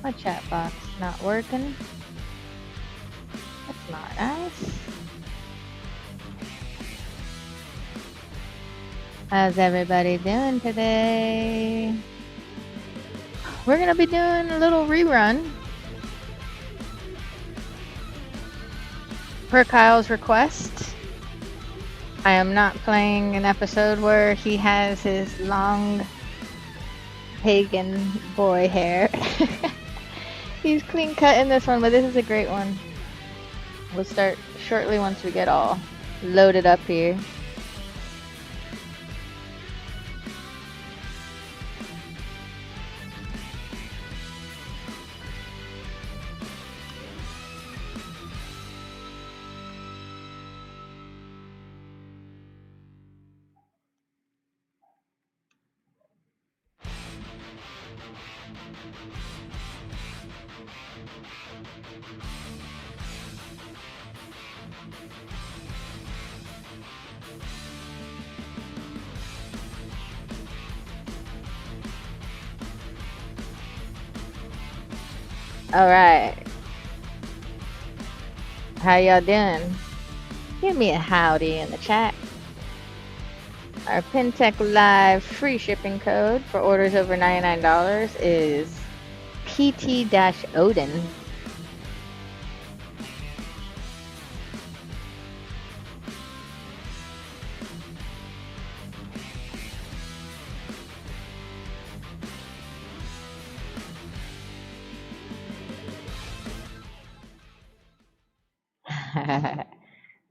My chat box not working. That's not nice. How's everybody doing today? We're gonna be doing a little rerun per Kyle's request. I am not playing an episode where he has his long pagan boy hair. He's clean cut in this one, but this is a great one. We'll start shortly once we get all loaded up here. All right. How y'all doing? Give me a howdy in the chat. Our PinTech Live free shipping code for orders over $99 is PT-Odin.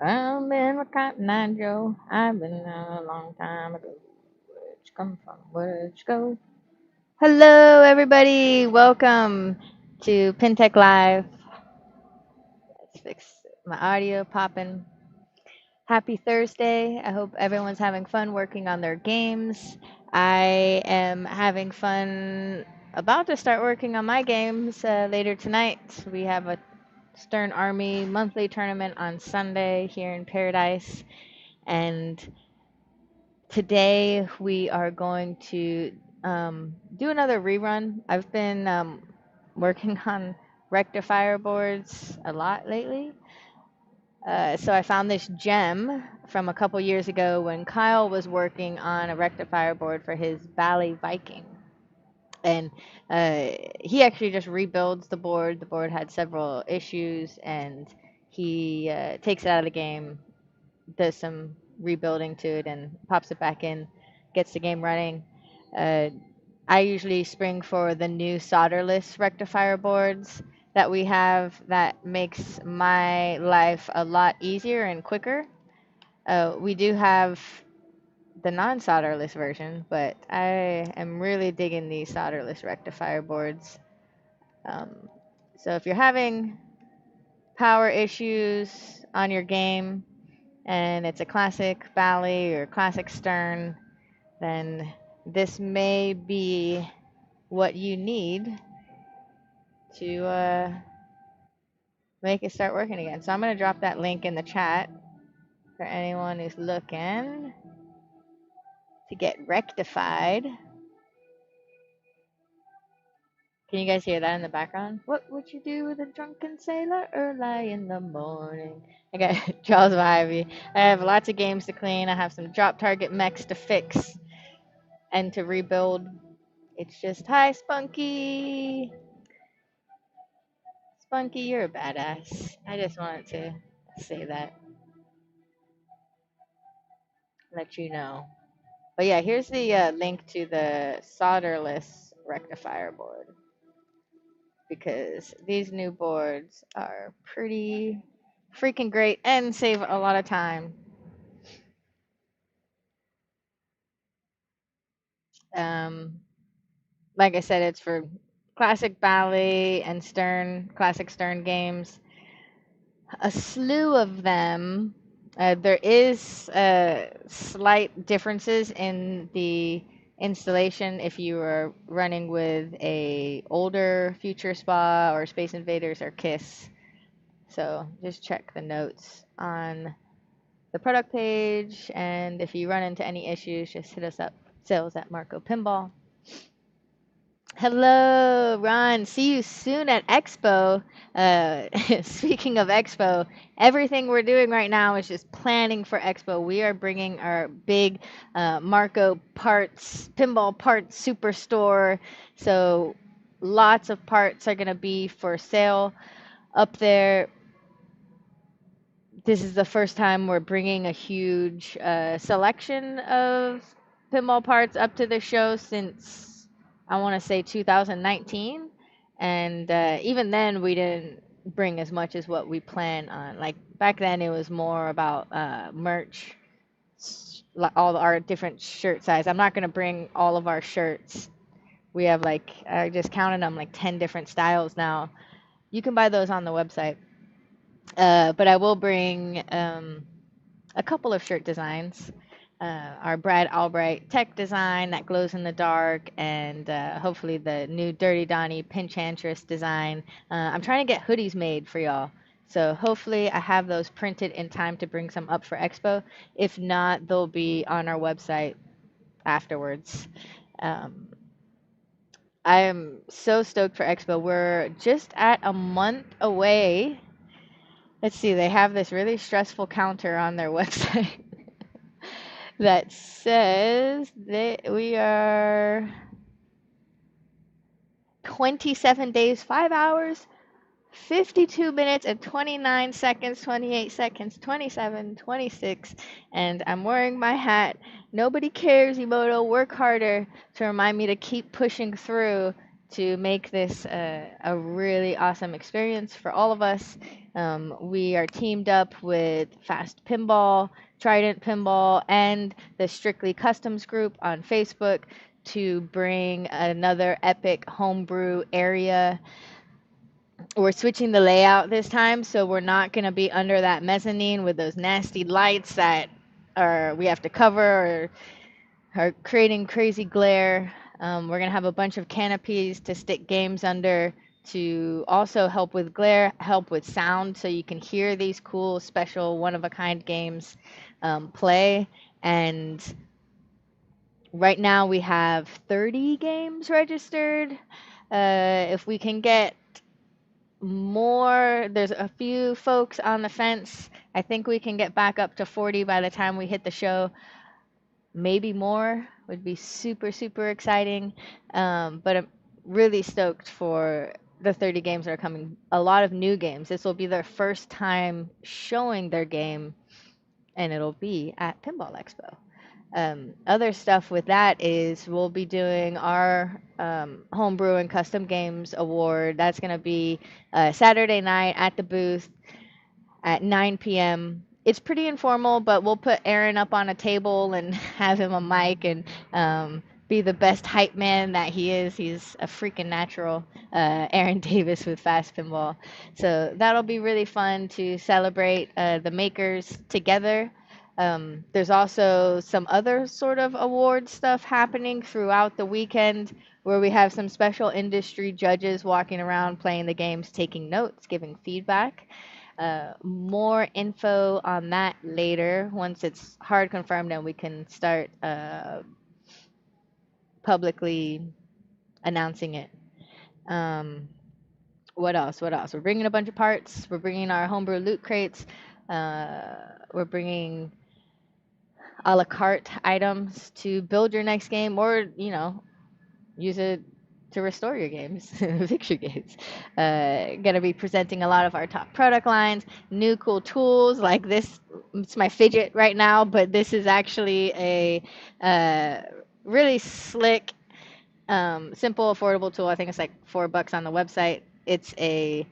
Well, been with Cotton Eye Joe. I've been a long time ago. Where'd you come from? Where'd you go? Hello, everybody. Welcome to PinTech Live. Let's fix my audio popping. Happy Thursday. I hope everyone's having fun working on their games. I am having fun about to start working on my games later tonight. We have a Stern Army monthly tournament on Sunday here in Paradise. And today we are going to do another rerun. I've been working on Rectifier boards a lot lately. So I found this gem from a couple years ago when Kyle was working on a rectifier board for his Bally Viking. And he actually just rebuilds the board. The board had several issues, and he takes it out of the game, does some rebuilding to it, and pops it back in, gets the game running. Uh, I usually spring for the new solderless rectifier boards that we have that makes my life a lot easier and quicker. We do have the non-solderless version, but I am really digging these solderless rectifier boards. Um, so if you're having power issues on your game and it's a classic Bally or classic Stern, then this may be what you need to make it start working again. So I'm going to drop that link in the chat for anyone who's looking to get rectified. Can you guys hear that in the background? What would you do with a drunken sailor early in the morning? I got Jaws of Ivy. I have lots of games to clean. I have some drop target mechs to fix and to rebuild. It's just, hi, Spunky. Spunky, you're a badass. I just wanted to say that, let you know. But yeah, here's the link to the solderless rectifier board because these new boards are pretty freaking great and save a lot of time. Um, like I said, it's for classic Bally and Stern, classic Stern games. A slew of them. There is slight differences in the installation if you are running with a older Future Spa or Space Invaders or KISS. So just check the notes on the product page, and if you run into any issues, just hit us up, sales at Marco Pinball. Hello, Ron. See you soon at Expo. Speaking of Expo, everything we're doing right now is just planning for Expo. We are bringing our big Marco parts, pinball parts superstore. So lots of parts are going to be for sale up there. This is the first time we're bringing a huge selection of pinball parts up to the show since I want to say 2019, and even then we didn't bring as much as what we plan on. Like back then, it was more about merch, all our different shirt size. I'm not gonna bring all of our shirts. We have like I just counted them like 10 different styles now. You can buy those on the website. But I will bring a couple of shirt designs. Our Brad Albright tech design that glows in the dark, and hopefully the new Dirty Donnie Pinchantress design. I'm trying to get hoodies made for y'all. So hopefully I have those printed in time to bring some up for Expo. If not, they'll be on our website afterwards. Um, I am so stoked for Expo. We're just at a month away. Let's see, they have this really stressful counter on their website that says that we are 27 days, 5 hours, 52 minutes and 29 seconds, 28 seconds, 27, 26, and I'm wearing my hat. Nobody cares, Emoto. Work harder to remind me to keep pushing through to make this a really awesome experience for all of us. We are teamed up with Fast Pinball, Trident Pinball, and the Strictly Customs group on Facebook to bring another epic homebrew area. We're switching the layout this time, so we're not going to be under that mezzanine with those nasty lights that are we have to cover or are creating crazy glare. We're going to have a bunch of canopies to stick games under to also help with glare, help with sound, so you can hear these cool, special, one-of-a-kind games play. And right now we have 30 games registered. If we can get more, there's a few folks on the fence. I think we can get back up to 40 by the time we hit the show. Maybe more would be super, super exciting. But I'm really stoked for the 30 games that are coming. A lot of new games. This will be their first time showing their game, and it'll be at Pinball Expo. Other stuff with that is we'll be doing our homebrew and custom games award. That's going to be Saturday night at the booth at 9 p.m. It's pretty informal, but we'll put Aaron up on a table and have him a mic and be the best hype man that he is. He's a freaking natural, Aaron Davis with Fast Pinball. So that'll be really fun to celebrate the makers together. There's also some other sort of award stuff happening throughout the weekend where we have some special industry judges walking around playing the games, taking notes, giving feedback. More info on that later once it's hard confirmed and we can start publicly announcing it. Um, what else? What else? We're bringing a bunch of parts. We're bringing our homebrew loot crates. We're bringing a la carte items to build your next game or, use it to restore your games, fix your games. Going to be presenting a lot of our top product lines, new cool tools like this. It's my fidget right now, but this is actually a really slick, simple, affordable tool. I think it's like $4 on the website. It's a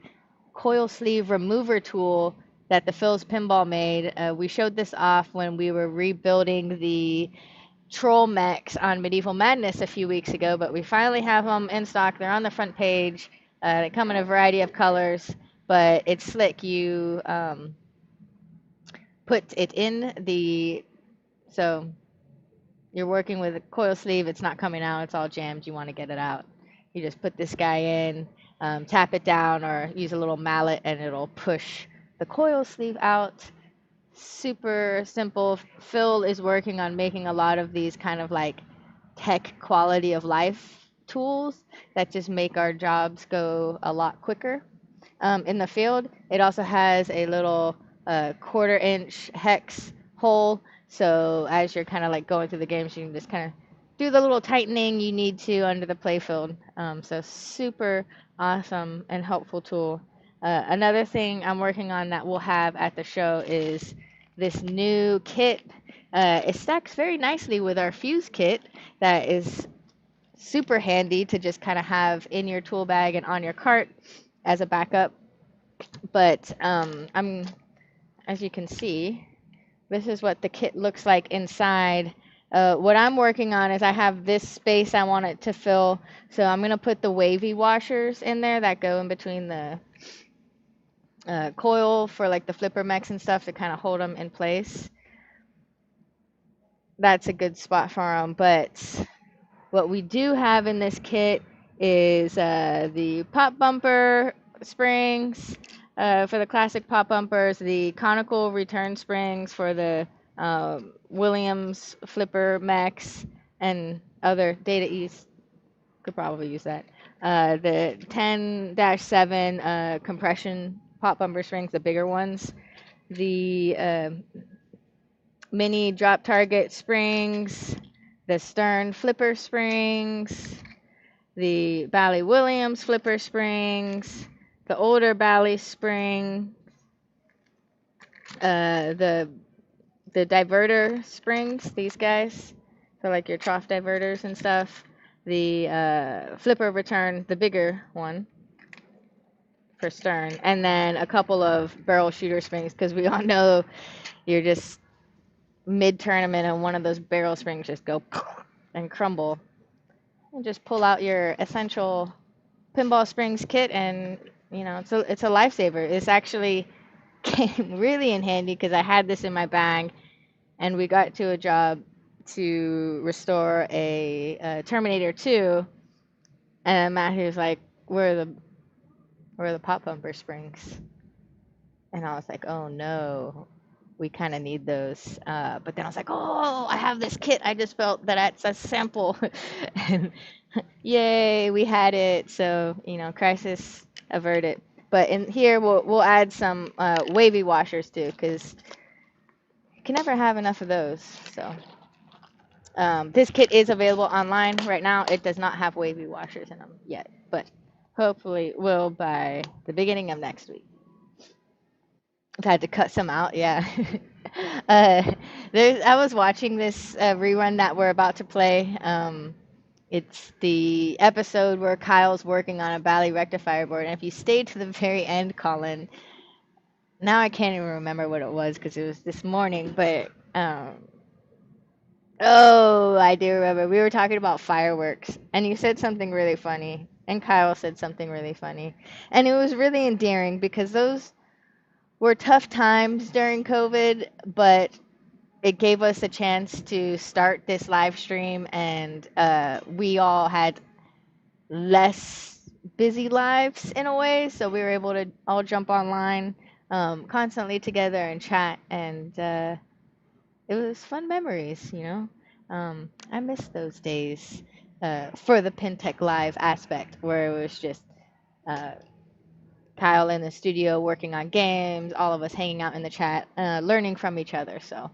coil sleeve remover tool that the Phil's Pinball made. We showed this off when we were rebuilding the troll mechs on Medieval Madness a few weeks ago, but we finally have them in stock. They're on the front page. They come in a variety of colors, but it's slick. You put it in the, so you're working with a coil sleeve. It's not coming out. It's all jammed. You want to get it out. You just put this guy in, tap it down, or use a little mallet, and it'll push the coil sleeve out. Super simple. Phil is working on making a lot of these kind of like tech quality of life tools that just make our jobs go a lot quicker in the field. It also has a little quarter-inch hex hole, so as you're kind of like going through the games, you can just kind of do the little tightening you need to under the playfield. So super awesome and helpful tool. Another thing I'm working on that we'll have at the show is this new kit. It stacks very nicely with our fuse kit that is super handy to just kind of have in your tool bag and on your cart as a backup. But as you can see, this is what the kit looks like inside. What I'm working on is I have this space I want it to fill, so I'm gonna put the wavy washers in there that go in between the coil for like the flipper mechs and stuff to kind of hold them in place. That's a good spot for them. But what we do have in this kit is the pop bumper springs for the classic pop bumpers, the conical return springs for the Williams flipper mechs, and other Data East could probably use that. The 10-7 compression pop bumper springs, the bigger ones. The mini drop target springs, the Stern flipper springs, the Bally Williams flipper springs, the older Bally spring, the diverter springs, these guys, so like your trough diverters and stuff. The flipper return, the bigger one for Stern, and then a couple of barrel shooter springs because we all know you're just mid tournament and one of those barrel springs just go and crumble. And just pull out your essential pinball springs kit, and it's a lifesaver. It's actually came really in handy because I had this in my bag, and we got to a job to restore a Terminator 2, and Matthew was like, where are the pop bumper springs? And I was like, oh no, we kind of need those. But then I was like, oh, I have this kit. I just felt that that's a sample. And yay, we had it. So, crisis averted. But in here, we'll add some wavy washers too, because you can never have enough of those. So this kit is available online right now. It does not have wavy washers in them yet, but hopefully will by the beginning of next week. I've had to cut some out, yeah. uh, I was watching this rerun that we're about to play. It's the episode where Kyle's working on a Bally Rectifier board, and if you stayed to the very end, Colin, now I can't even remember what it was because it was this morning, but oh, I do remember. We were talking about fireworks, and you said something really funny, and Kyle said something really funny, and it was really endearing because those were tough times during COVID, but it gave us a chance to start this live stream, and we all had less busy lives in a way, so we were able to all jump online constantly together and chat, and it was fun memories. I miss those days for the PinTech Live aspect, where it was just uh, Kyle in the studio working on games, all of us hanging out in the chat, learning from each other. So,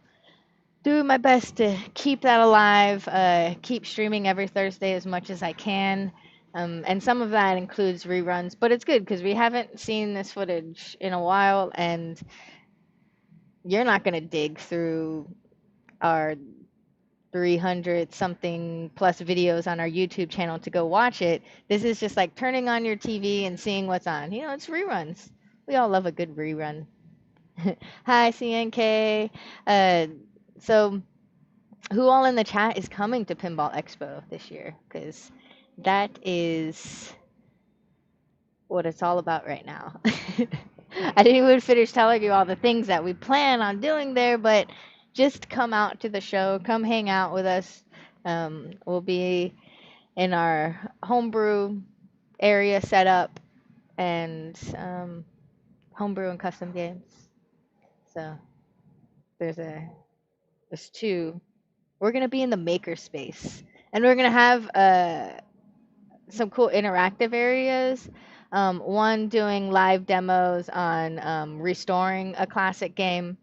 doing my best to keep that alive, keep streaming every Thursday as much as I can. And some of that includes reruns, but it's good because we haven't seen this footage in a while, and you're not going to dig through our 300 something plus videos on our YouTube channel to go watch it. This is just like turning on your TV and seeing what's on. It's reruns. We all love a good rerun. Hi, CNK. So, who all in the chat is coming to Pinball Expo this year? Because that is what it's all about right now. I didn't even finish telling you all the things that we plan on doing there, but just come out to the show, come hang out with us. We'll be in our homebrew area set up, and homebrew and custom games. So there's two. We're gonna be in the maker space, and we're gonna have some cool interactive areas. One doing live demos on restoring a classic game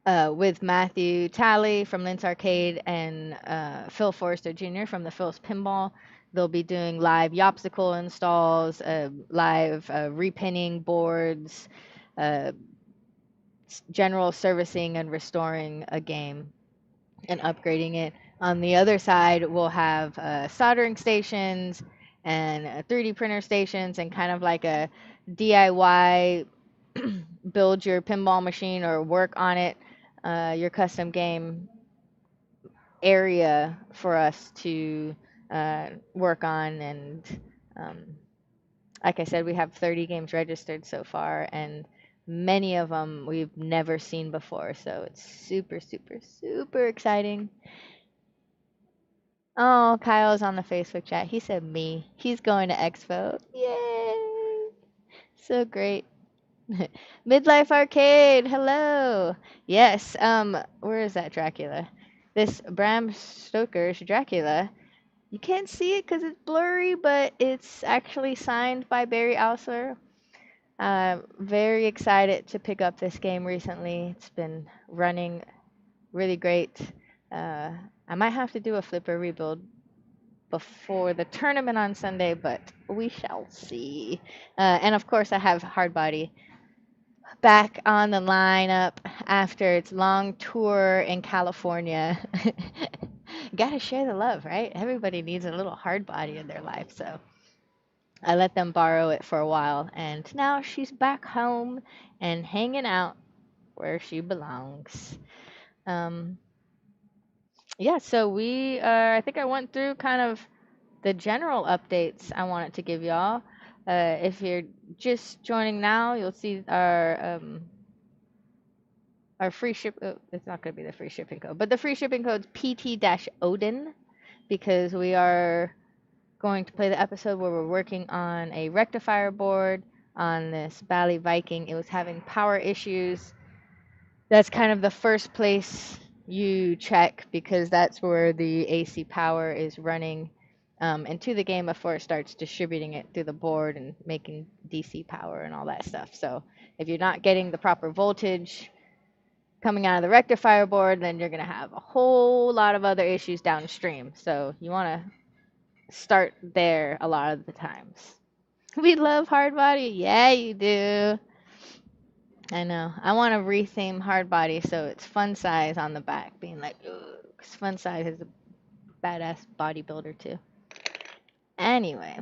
with Matthew Talley from Links Arcade and Phil Forrester Jr. from the Phil's Pinball. They'll be doing live Yopsicle installs, live repinning boards, uh, general servicing and restoring a game and upgrading it. On the other side, we'll have soldering stations and 3D printer stations and kind of like a DIY build your pinball machine or work on it, your custom game area for us to work on. And um, like I said, we have 30 games registered so far, and many of them we've never seen before. So it's super, super, super exciting. Oh, Kyle's on the Facebook chat. He said me. He's going to Expo. Yay! So great. Midlife Arcade. Hello. Yes. Where is that Dracula? This Bram Stoker's Dracula. You can't see it because it's blurry, but it's actually signed by Barry Ausler. Very excited to pick up this game recently. It's been running really great. I might have to do a flipper rebuild before the tournament on Sunday, but we shall see. And of course, I have Hardbody back on the lineup after its long tour in California. Gotta share the love, right? Everybody needs a little Hardbody in their life, so I let them borrow it for a while, and now she's back home and hanging out where she belongs. Um, yeah, so I think I went through kind of the general updates I wanted to give y'all. If you're just joining now, you'll see our free ship. Oh, it's not going to be the free shipping code, but the free shipping code's PT-Odin, because we are going to play the episode where we're working on a rectifier board on this Bally Viking. It was having power issues. That's kind of the first place you check, because that's where the AC power is running into the game before it starts distributing it through the board and making DC power and all that stuff. So if you're not getting the proper voltage coming out of the rectifier board, then you're going to have a whole lot of other issues downstream. So you want to start there a lot of the times. We love Hardbody. Yeah, you do. I know. I want to retheme Hardbody so it's Fun Size on the back, being like, because Fun Size is a badass bodybuilder too. Anyway,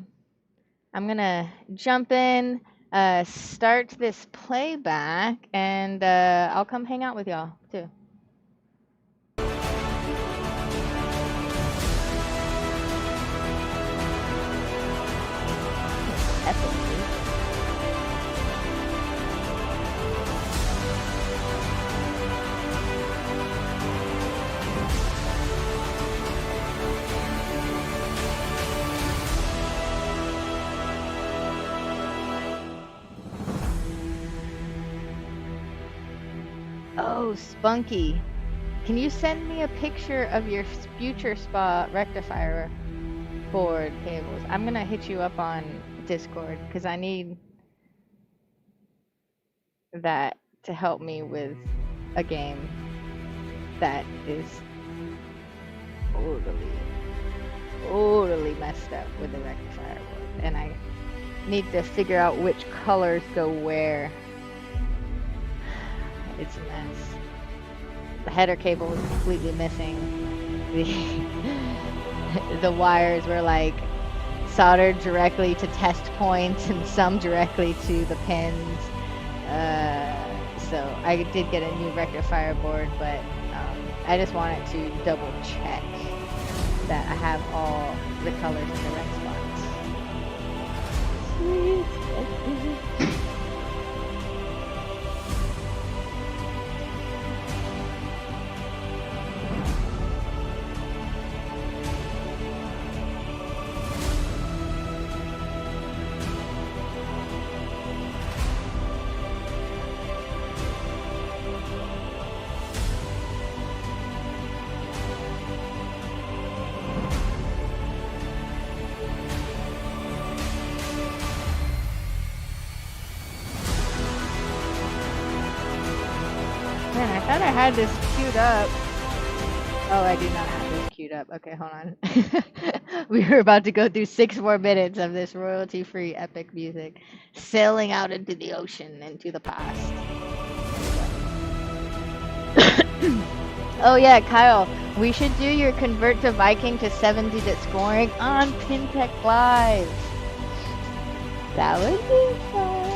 I'm gonna jump in, start this playback, and I'll come hang out with y'all too. Oh, Spunky. Can you send me a picture of your future spa rectifier board cables? I'm going to hit you up on Discord because I need that to help me with a game that is totally messed up with the rectifier board. And I need to figure out which colors go where. It's a mess. The header cable was completely missing. The wires were like soldered directly to test points and some directly to the pins. So I did get a new rectifier board, but I just wanted to double check that I have all the colors in the right spots. Sweet. Man, I thought I had this queued up. Oh, I do not have this queued up. Okay, hold on. We were about to go through 6 more minutes of this royalty-free epic music, sailing out into the ocean, into the past. Oh yeah, Kyle, we should do your convert to Viking to 7-digit scoring on PinTech Live. That would be fun.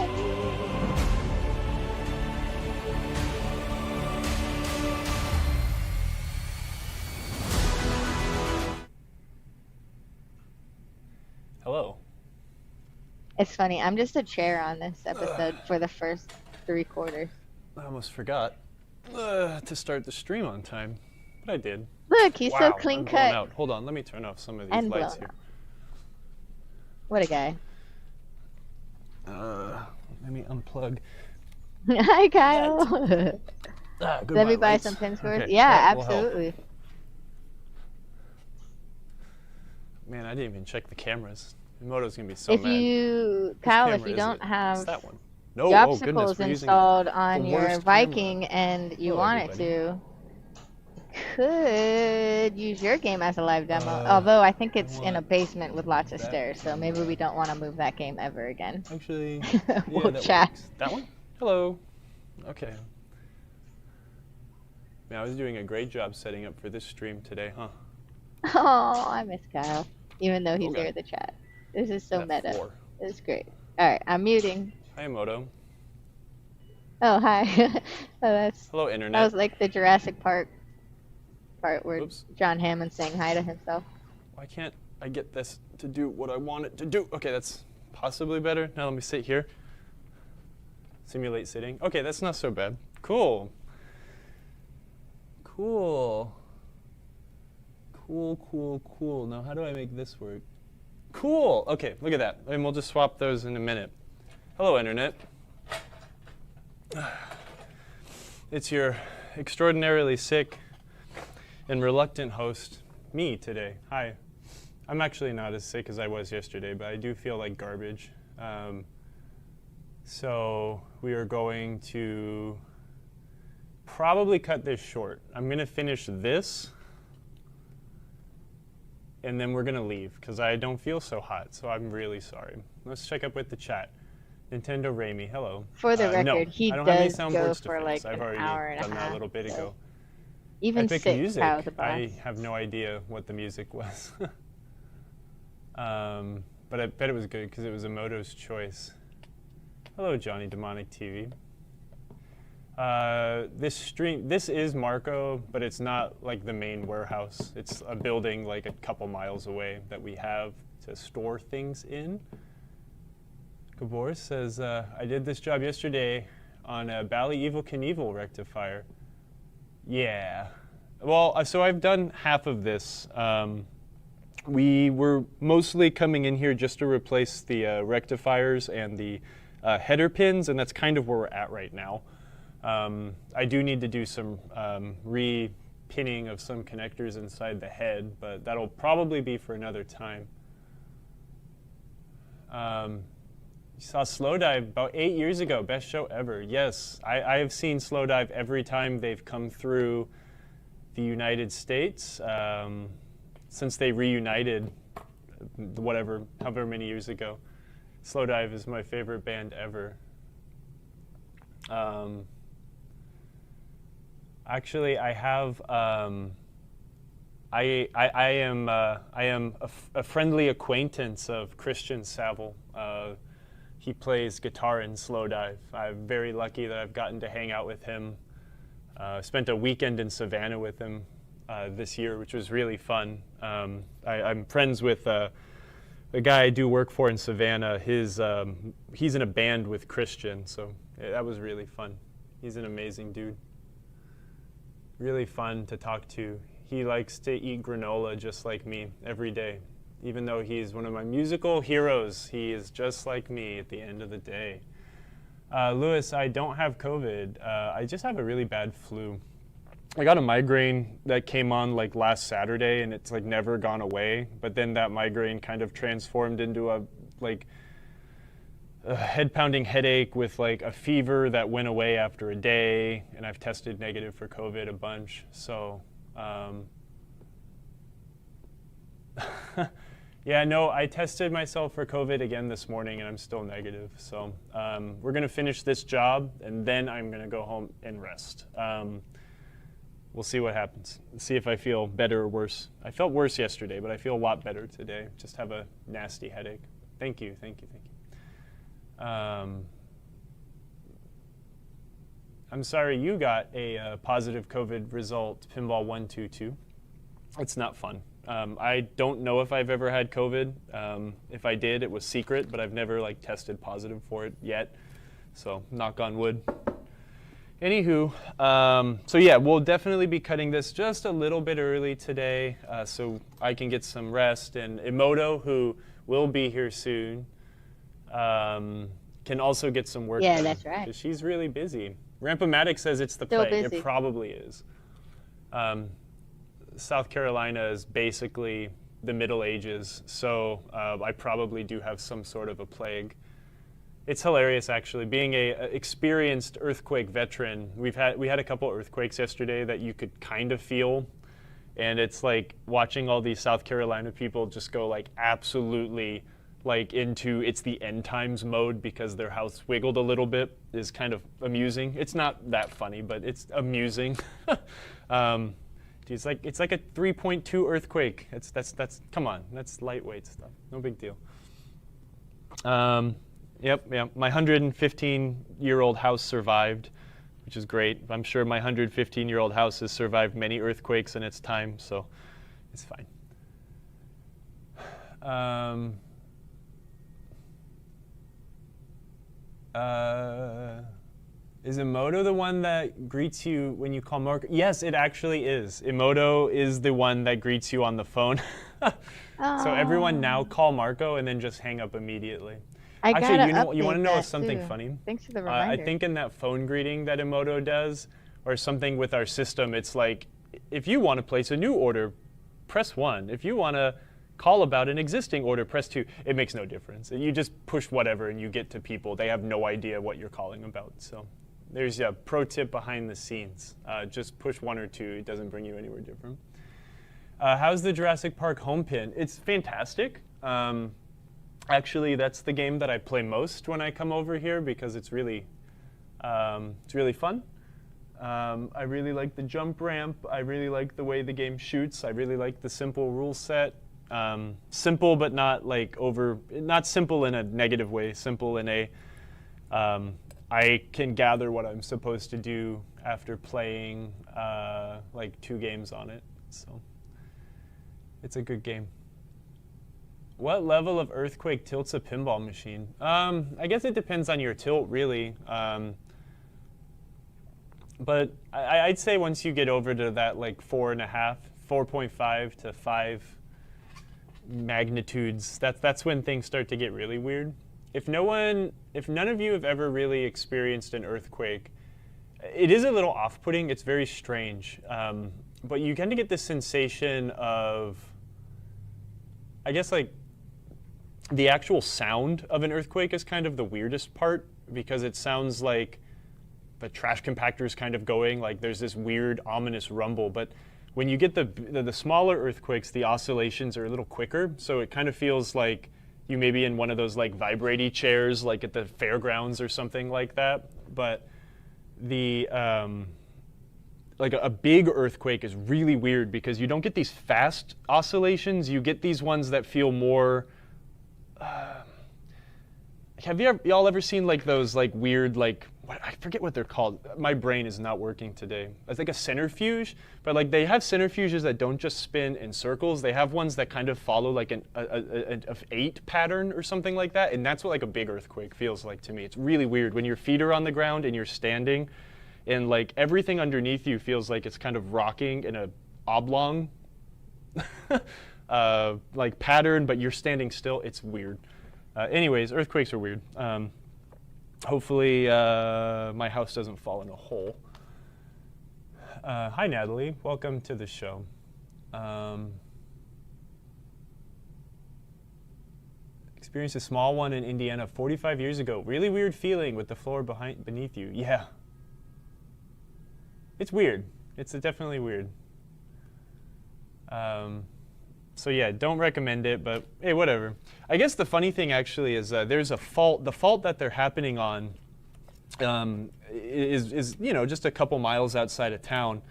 Hello. It's funny, I'm just a chair on this episode for the first 3 quarters. I almost forgot to start the stream on time, but I did. Look, he's so Wow, clean I'm blown cut. out. Hold on, let me turn off some of these And lights blown here. out. What a guy. Let me unplug. Hi, Kyle. Goodbye, Let me buy lights. some pin scores. Okay, Yeah, that will help. absolutely. Man, I didn't even check the cameras. Moto's gonna be so If mad. you, Which Kyle, if camera you is don't it? have It's that one. No, oh goodness, Yopsicles we're using installed on the your worst Viking camera. and you Hello, want everybody. it to, could use your game as a live demo. Although I think it's in a basement with lots of that stairs, so maybe we don't want to move that game ever again. Actually, We'll yeah, that chat. works. That one? Hello. Okay. Man, I was doing a great job setting up for this stream today, huh? Oh, I miss Kyle, even though he's Okay. here in the chat. This is so That meta. floor. It's great. All right, I'm muting. Hi, Moto. Oh, hi. Oh, Hello, that Internet. was like the Jurassic Park part where Oops. John Hammond's saying hi to himself. Why can't I get this to do what I want it to do? Okay, that's possibly better. Now let me sit here. Simulate sitting. Okay, that's not so bad. Cool. Cool. Cool, cool, cool. Now how do I make this work? Cool. Okay, look at that. And we'll just swap those in a minute. Hello, Internet. It's your extraordinarily sick and reluctant host, me, today. Hi. I'm actually not as sick as I was yesterday, but I do feel like garbage. So we are going to probably cut this short. I'm going to finish this, and then we're going to leave, because I don't feel so hot, so I'm really sorry. Let's check up with the chat. Nintendo Raimi, hello. For the record, no, he I don't have any does go soundboards to for fix. like I've an already hour and a done that half. a little bit so ago. even Epic 6 music. Kyle's the boss. I have no idea what the music was. But I bet it was good because it was a Moto's choice. Hello, Johnny Demonic TV. This is Marco, but it's not like the main warehouse. It's a building like a couple miles away that we have to store things in. Gabor says, I did this job yesterday on a Bally Evil Knievel rectifier. Yeah. Well, so I've done half of this. We were mostly coming in here just to replace the rectifiers and the header pins, and that's kind of where we're at right now. I do need to do some re-pinning of some connectors inside the head, but that'll probably be for another time. You saw Slowdive about 8 years ago, best show ever. Yes, I have seen Slowdive every time they've come through the United States since they reunited, however many years ago. Slowdive is my favorite band ever. Actually, I have. I am a friendly acquaintance of Christian Saville. He plays guitar in Slowdive. I'm very lucky that I've gotten to hang out with him. Spent a weekend in Savannah with him this year, which was really fun. I'm friends with the guy I do work for in Savannah. He's in a band with Christian, so that was really fun. He's an amazing dude. Really fun to talk to. He likes to eat granola just like me every day. Even though he's one of my musical heroes, he is just like me at the end of the day. Lewis, I don't have COVID. I just have a really bad flu. I got a migraine that came on like last Saturday, and it's like never gone away. But then that migraine kind of transformed into a head-pounding headache with like a fever that went away after a day, and I've tested negative for COVID a bunch. So, yeah, no, I tested myself for COVID again this morning, and I'm still negative. So we're gonna finish this job, and then I'm gonna go home and rest. We'll see what happens. See if I feel better or worse. I felt worse yesterday, but I feel a lot better today. Just have a nasty headache. Thank you, thank you, thank you. I'm sorry you got a positive COVID result, Pinball122. It's not fun. I don't know if I've ever had COVID. If I did, it was secret, but I've never like tested positive for it yet. So knock on wood. Anywho, so yeah, we'll definitely be cutting this just a little bit early today so I can get some rest. And Emoto, who will be here soon, can also get some work done. Yeah, that's right. 'Cause she's really busy. Rampamatic says it's the Still plague. busy. It probably is. South Carolina is basically the Middle Ages, so I probably do have some sort of a plague. It's hilarious, actually. Being a experienced earthquake veteran, we had a couple earthquakes yesterday that you could kind of feel, and it's like watching all these South Carolina people just go like absolutely like into it's the end times mode because their house wiggled a little bit is kind of amusing. It's not that funny, but it's amusing. It's like a 3.2 earthquake. That's come on, that's lightweight stuff. No big deal. Yep. My 115-year-old house survived, which is great. I'm sure my 115-year-old house has survived many earthquakes in its time, so it's fine. Is Emoto the one that greets you when you call Marco? Yes, it actually is. Emoto is the one that greets you on the phone. So everyone now call Marco and then just hang up immediately. Actually, you want to know something funny? Thanks for the reminder. I think in that phone greeting that Emoto does, or something with our system, it's like, if you want to place a new order, press 1. If you want to call about an existing order, press 2. It makes no difference. You just push whatever and you get to people. They have no idea what you're calling about. So there's a pro tip behind the scenes. Just push 1 or 2. It doesn't bring you anywhere different. How's the Jurassic Park home pin? It's fantastic. Actually, that's the game that I play most when I come over here because it's really fun. I really like the jump ramp. I really like the way the game shoots. I really like the simple rule set. Simple, but not like not simple in a negative way. Simple in a, I can gather what I'm supposed to do after playing like 2 games on it. So it's a good game. What level of earthquake tilts a pinball machine? I guess it depends on your tilt, really. But I'd say once you get over to that like 4.5 to 5 magnitudes, that's when things start to get really weird. If none of you have ever really experienced an earthquake, it is a little off-putting. It's very strange. But you kind of get this sensation of, I guess, like, the actual sound of an earthquake is kind of the weirdest part because it sounds like the trash compactor is kind of going, like there's this weird ominous rumble. But when you get the smaller earthquakes, the oscillations are a little quicker, so it kind of feels like you may be in one of those like vibrating chairs like at the fairgrounds or something like that. But the like a big earthquake is really weird because you don't get these fast oscillations. You get these ones that feel more have y'all ever seen like those like weird like I forget what they're called. My brain is not working today. It's like a centrifuge, but like they have centrifuges that don't just spin in circles. They have ones that kind of follow like an 8 pattern or something like that, and that's what like a big earthquake feels like to me. It's really weird when your feet are on the ground and you're standing, and like everything underneath you feels like it's kind of rocking in a oblong like pattern, but you're standing still. It's weird. Anyways, earthquakes are weird. Hopefully my house doesn't fall in a hole. Hi, Natalie. Welcome to the show. Experienced a small one in Indiana 45 years ago. Really weird feeling with the floor beneath you. Yeah. It's weird. It's definitely weird. So yeah, don't recommend it, but hey, whatever. I guess the funny thing actually is there's a fault. The fault that they're happening on is just a couple miles outside of town.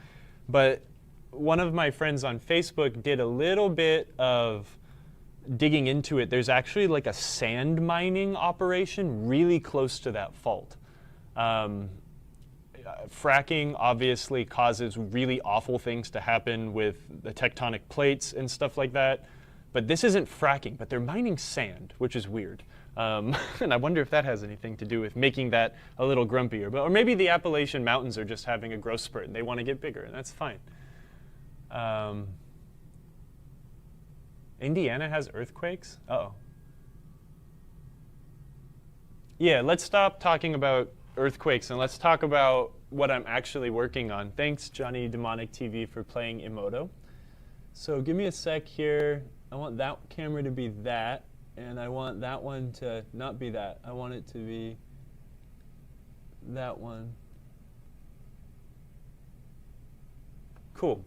But one of my friends on Facebook did a little bit of digging into it. There's actually like a sand mining operation really close to that fault. Fracking obviously causes really awful things to happen with the tectonic plates and stuff like that. But this isn't fracking, but they're mining sand, which is weird. And I wonder if that has anything to do with making that a little grumpier. Or maybe the Appalachian Mountains are just having a growth spurt and they want to get bigger, and that's fine. Indiana has earthquakes? Uh-oh. Yeah, let's stop talking about earthquakes and let's talk about what I'm actually working on. Thanks, Johnny Demonic TV, for playing Emoto. So give me a sec here. I want that camera to be that, and I want that one to not be that. I want it to be that one. Cool.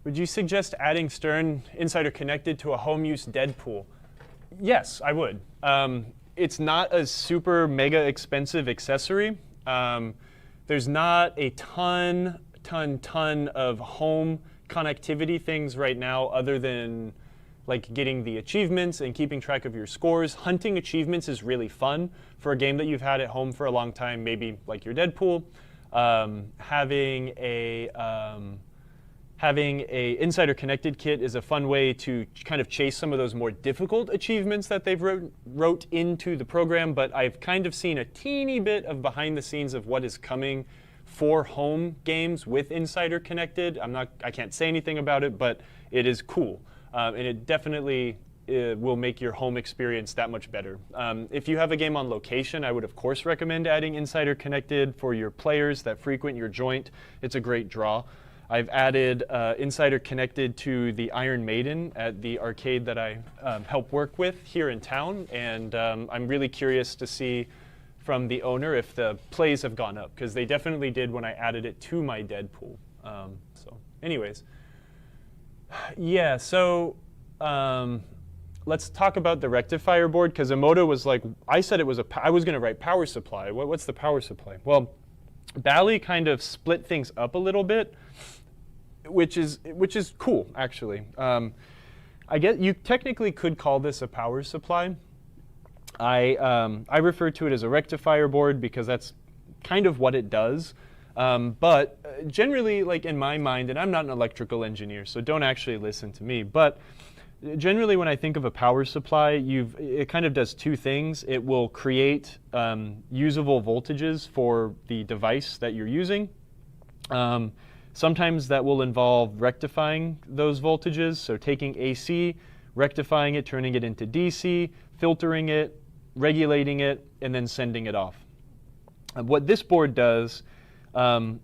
Would you suggest adding Stern Insider Connected to a home use Deadpool? Yes, I would. It's not a super mega expensive accessory. There's not a ton of home connectivity things right now other than like getting the achievements and keeping track of your scores. Hunting achievements is really fun for a game that you've had at home for a long time, maybe like your Deadpool. Having a Insider Connected kit is a fun way to kind of chase some of those more difficult achievements that they've wrote into the program, but I've kind of seen a teeny bit of behind the scenes of what is coming for home games with Insider Connected. I can't say anything about it, but it is cool. And it definitely will make your home experience that much better. If you have a game on location, I would of course recommend adding Insider Connected for your players that frequent your joint. It's a great draw. I've added Insider Connected to the Iron Maiden at the arcade that I help work with here in town, and I'm really curious to see from the owner if the plays have gone up, because they definitely did when I added it to my Deadpool. So anyways, yeah, so let's talk about the rectifier board, because Emoto was like, I said it was I was going to write power supply. What's the power supply? Well, Bally kind of split things up a little bit, which is cool, actually. I guess you technically could call this a power supply. I refer to it as a rectifier board because that's kind of what it does. But generally, like in my mind, and I'm not an electrical engineer, so don't actually listen to me, but generally when I think of a power supply, it kind of does two things. It will create usable voltages for the device that you're using. Sometimes that will involve rectifying those voltages, so taking AC, rectifying it, turning it into DC, filtering it, regulating it, and then sending it off. What this board does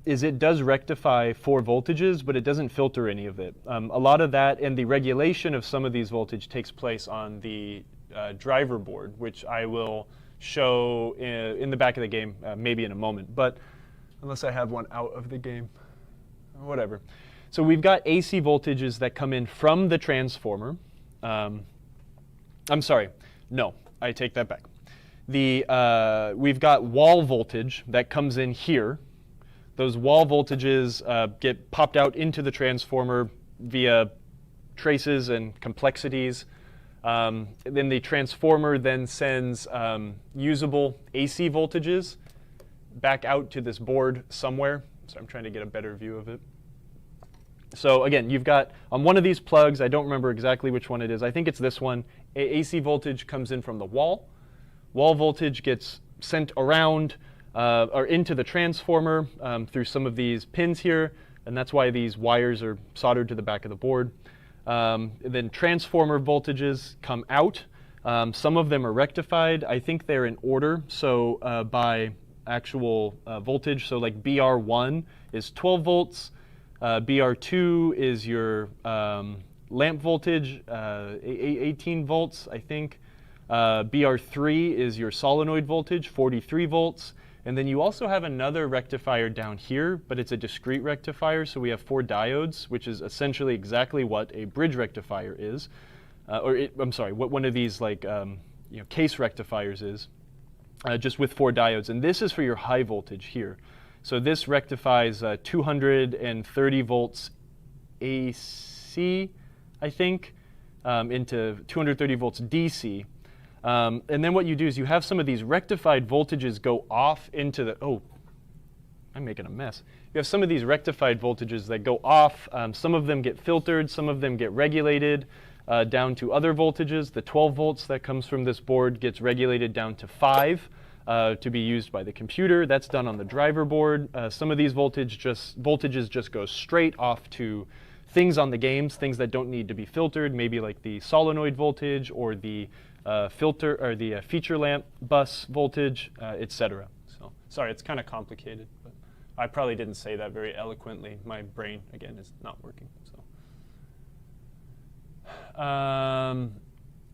is it does rectify 4 voltages, but it doesn't filter any of it. A lot of that and the regulation of some of these voltage takes place on the driver board, which I will show in the back of the game maybe in a moment, but unless I have one out of the game. Whatever. So we've got AC voltages that come in from the transformer. I'm sorry. No, I take that back. We've got wall voltage that comes in here. Those wall voltages get popped out into the transformer via traces and complexities. Then the transformer then sends usable AC voltages back out to this board somewhere. So I'm trying to get a better view of it. So again, you've got on one of these plugs, I don't remember exactly which one it is. I think it's this one. AC voltage comes in from the wall. Wall voltage gets sent around or into the transformer through some of these pins here, and that's why these wires are soldered to the back of the board. Then transformer voltages come out. Some of them are rectified. I think they're in order, so by actual voltage. So like BR1 is 12 volts. BR2 is your lamp voltage, 18 volts, I think. BR3 is your solenoid voltage, 43 volts. And then you also have another rectifier down here, but it's a discrete rectifier, so we have 4 diodes, which is essentially exactly what a bridge rectifier is. I'm sorry, what one of these like case rectifiers is, just with 4 diodes. And this is for your high voltage here. So this rectifies 230 volts AC, I think, into 230 volts DC. And then what you do is you have some of these rectified voltages go off into the, oh, I'm making a mess. You have some of these rectified voltages that go off. Some of them get filtered, some of them get regulated down to other voltages. The 12 volts that comes from this board gets regulated down to 5 to be used by the computer. That's done on the driver board. Some of these voltages just go straight off to things on the games, things that don't need to be filtered, maybe like the solenoid voltage or the filter or the feature lamp bus voltage, etc. So sorry, it's kind of complicated, but I probably didn't say that very eloquently. My brain, again, is not working. So,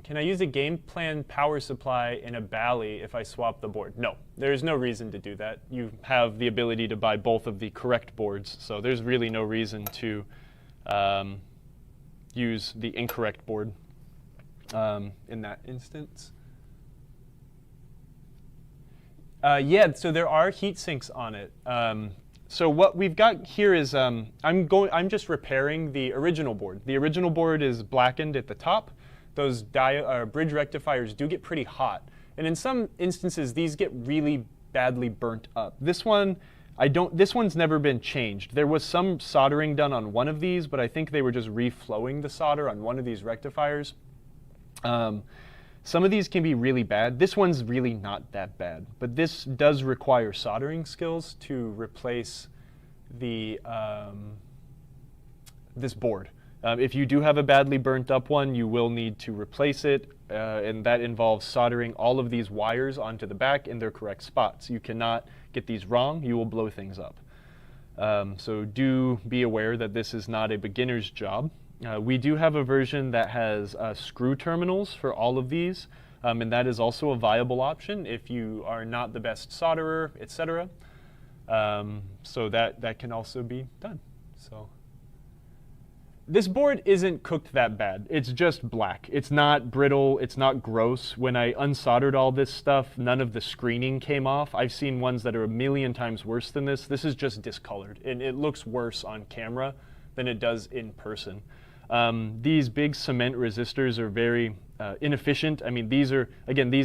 can I use a game plan power supply in a Bally if I swap the board? No, there's no reason to do that. You have the ability to buy both of the correct boards, so there's really no reason to use the incorrect board in that instance. Yeah, so there are heat sinks on it. So what we've got here is I'm just repairing the original board. The original board is blackened at the top. Those bridge rectifiers do get pretty hot, and in some instances these get really badly burnt up. This one, this one's never been changed. There was some soldering done on one of these, but I think they were just reflowing the solder on one of these rectifiers. Some of these can be really bad. This one's really not that bad, but this does require soldering skills to replace the this board. If you do have a badly burnt up one, you will need to replace it, and that involves soldering all of these wires onto the back in their correct spots. You cannot get these wrong. You will blow things up. So do be aware that this is not a beginner's job. We do have a version that has screw terminals for all of these, and that is also a viable option if you are not the best solderer, etc. So that can also be done. So this board isn't cooked that bad. It's just black. It's not brittle. It's not gross. When I unsoldered all this stuff, none of the screening came off. I've seen ones that are a million times worse than this. This is just discolored, and it looks worse on camera than it does in person. These big cement resistors are very inefficient. I mean, these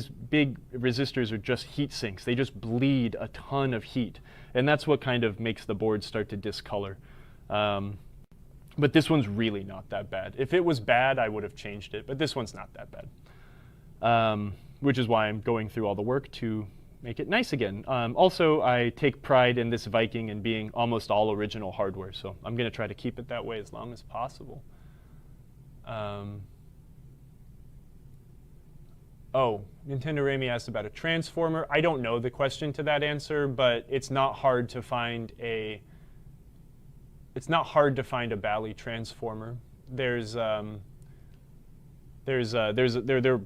big resistors are just heat sinks. They just bleed a ton of heat, and that's what kind of makes the board start to discolor. But this one's really not that bad. If it was bad, I would have changed it, but this one's not that bad, which is why I'm going through all the work to make it nice again. Also, I take pride in this Viking and being almost all original hardware, so I'm going to try to keep it that way as long as possible. Oh, Nintendo Ramy asked about a transformer. I don't know the question to that answer, but it's not hard to find a Bally transformer. They're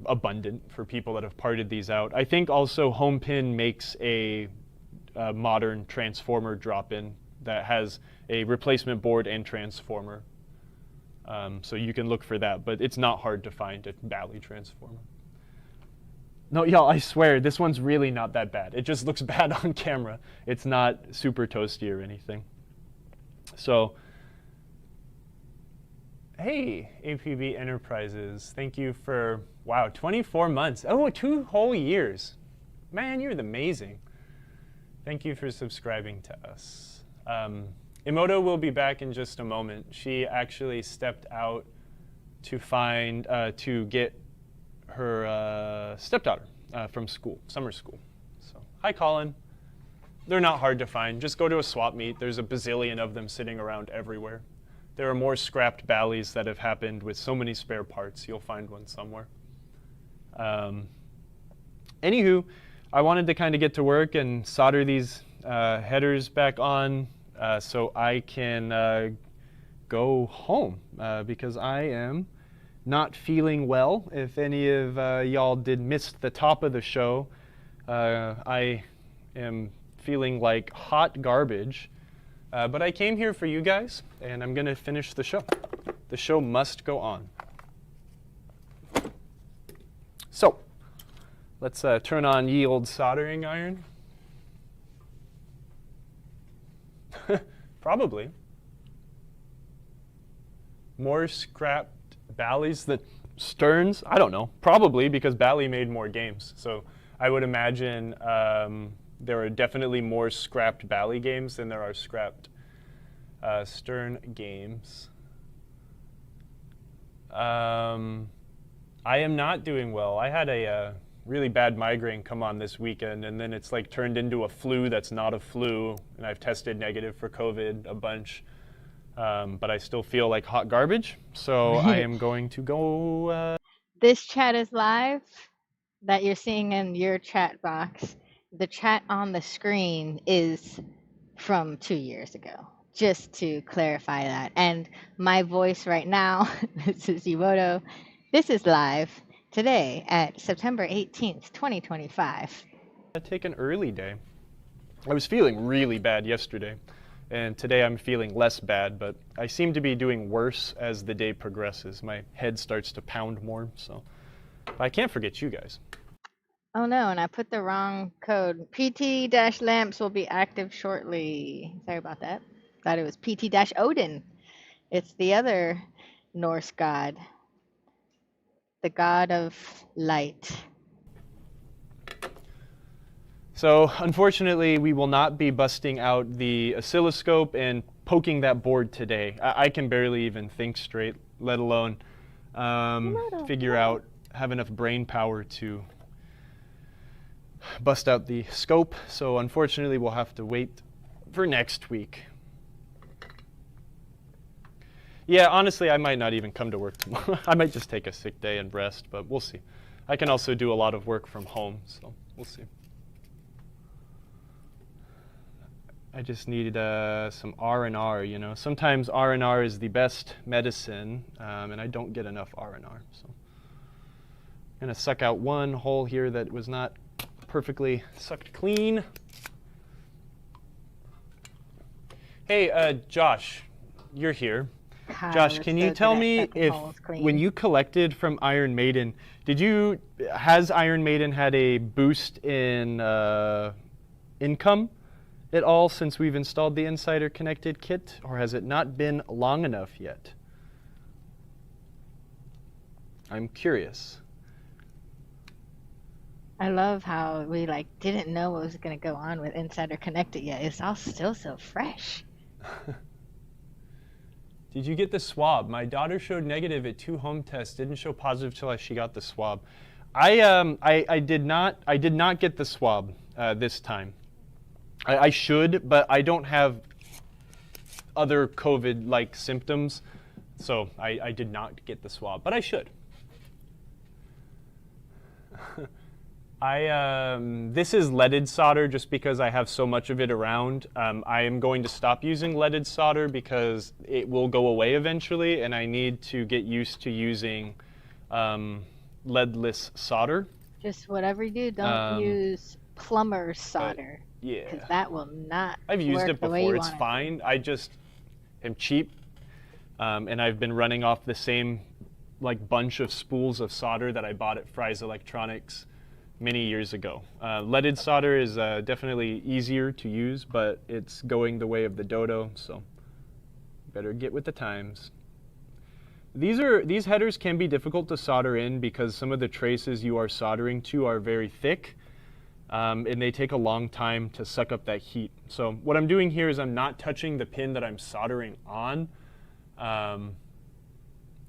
abundant for people that have parted these out. I think also HomePin makes a modern transformer drop-in that has a replacement board and transformer. So you can look for that, but it's not hard to find a Bally transformer. No, y'all, I swear, this one's really not that bad. It just looks bad on camera. It's not super toasty or anything. So, hey, APB Enterprises, thank you for, wow, 24 months. Oh, 2 whole years. Man, you're amazing. Thank you for subscribing to us. Emoto will be back in just a moment. She actually stepped out to get her stepdaughter from school, summer school. So, hi, Colin. They're not hard to find. Just go to a swap meet. There's a bazillion of them sitting around everywhere. There are more scrapped Ballys that have happened with so many spare parts. You'll find one somewhere. Anywho, I wanted to kind of get to work and solder these headers back on so I can go home because I am not feeling well. If any of y'all did miss the top of the show, I am feeling like hot garbage. But I came here for you guys, and I'm going to finish the show. The show must go on. So, let's turn on ye old soldering iron. Probably. More scrapped Bally's than Sterns? I don't know. Probably, because Bally made more games. So I would imagine there are definitely more scrapped Bally games than there are scrapped Stern games. I am not doing well. I had a really bad migraine come on this weekend, and then it's like turned into a flu that's not a flu, and I've tested negative for COVID a bunch, but I still feel like hot garbage, so I am going to go... This chat is live that you're seeing in your chat box. The chat on the screen is from 2 years ago, just to clarify that. And my voice right now, this is Yumoto. This is live today at September 18th, 2025. Take an early day. I was feeling really bad yesterday, and today I'm feeling less bad, but I seem to be doing worse as the day progresses. My head starts to pound more, so I can't forget you guys. Oh no, and I put the wrong code. PT-lamps will be active shortly. Sorry about that. Thought it was PT-Odin. It's the other Norse god, the god of light. So unfortunately, we will not be busting out the oscilloscope and poking that board today. I can barely even think straight, let alone figure out, have enough brain power to bust out the scope. So unfortunately, we'll have to wait for next week. Yeah, honestly, I might not even come to work tomorrow. I might just take a sick day and rest, but we'll see. I can also do a lot of work from home, so we'll see. I just need some R&R, you know. Sometimes R&R is the best medicine, and I don't get enough R&R. So I'm going to suck out one hole here that was not perfectly sucked clean. Hey, Josh, you're here. God, Josh, can you tell me if when you collected from Iron Maiden, has Iron Maiden had a boost in income at all since we've installed the Insider Connected kit, or has it not been long enough yet? I'm curious. I love how we didn't know what was going to go on with Insider Connected yet. It's all still so fresh. Did you get the swab? My daughter showed negative at 2 home tests, didn't show positive till she got the swab. I did not get the swab this time. I should, but I don't have other COVID-like symptoms, so I did not get the swab, but I should. This is leaded solder just because I have so much of it around. I am going to stop using leaded solder because it will go away eventually, and I need to get used to using leadless solder. Just whatever you do, don't use plumber's solder. Yeah. Because that will not I've used work it the way before. you It's want it. fine. I just am cheap, and I've been running off the same bunch of spools of solder that I bought at Fry's Electronics many years ago. Leaded solder is definitely easier to use, but it's going the way of the dodo, so better get with the times. These headers can be difficult to solder in because some of the traces you are soldering to are very thick, and they take a long time to suck up that heat. So what I'm doing here is I'm not touching the pin that I'm soldering on. I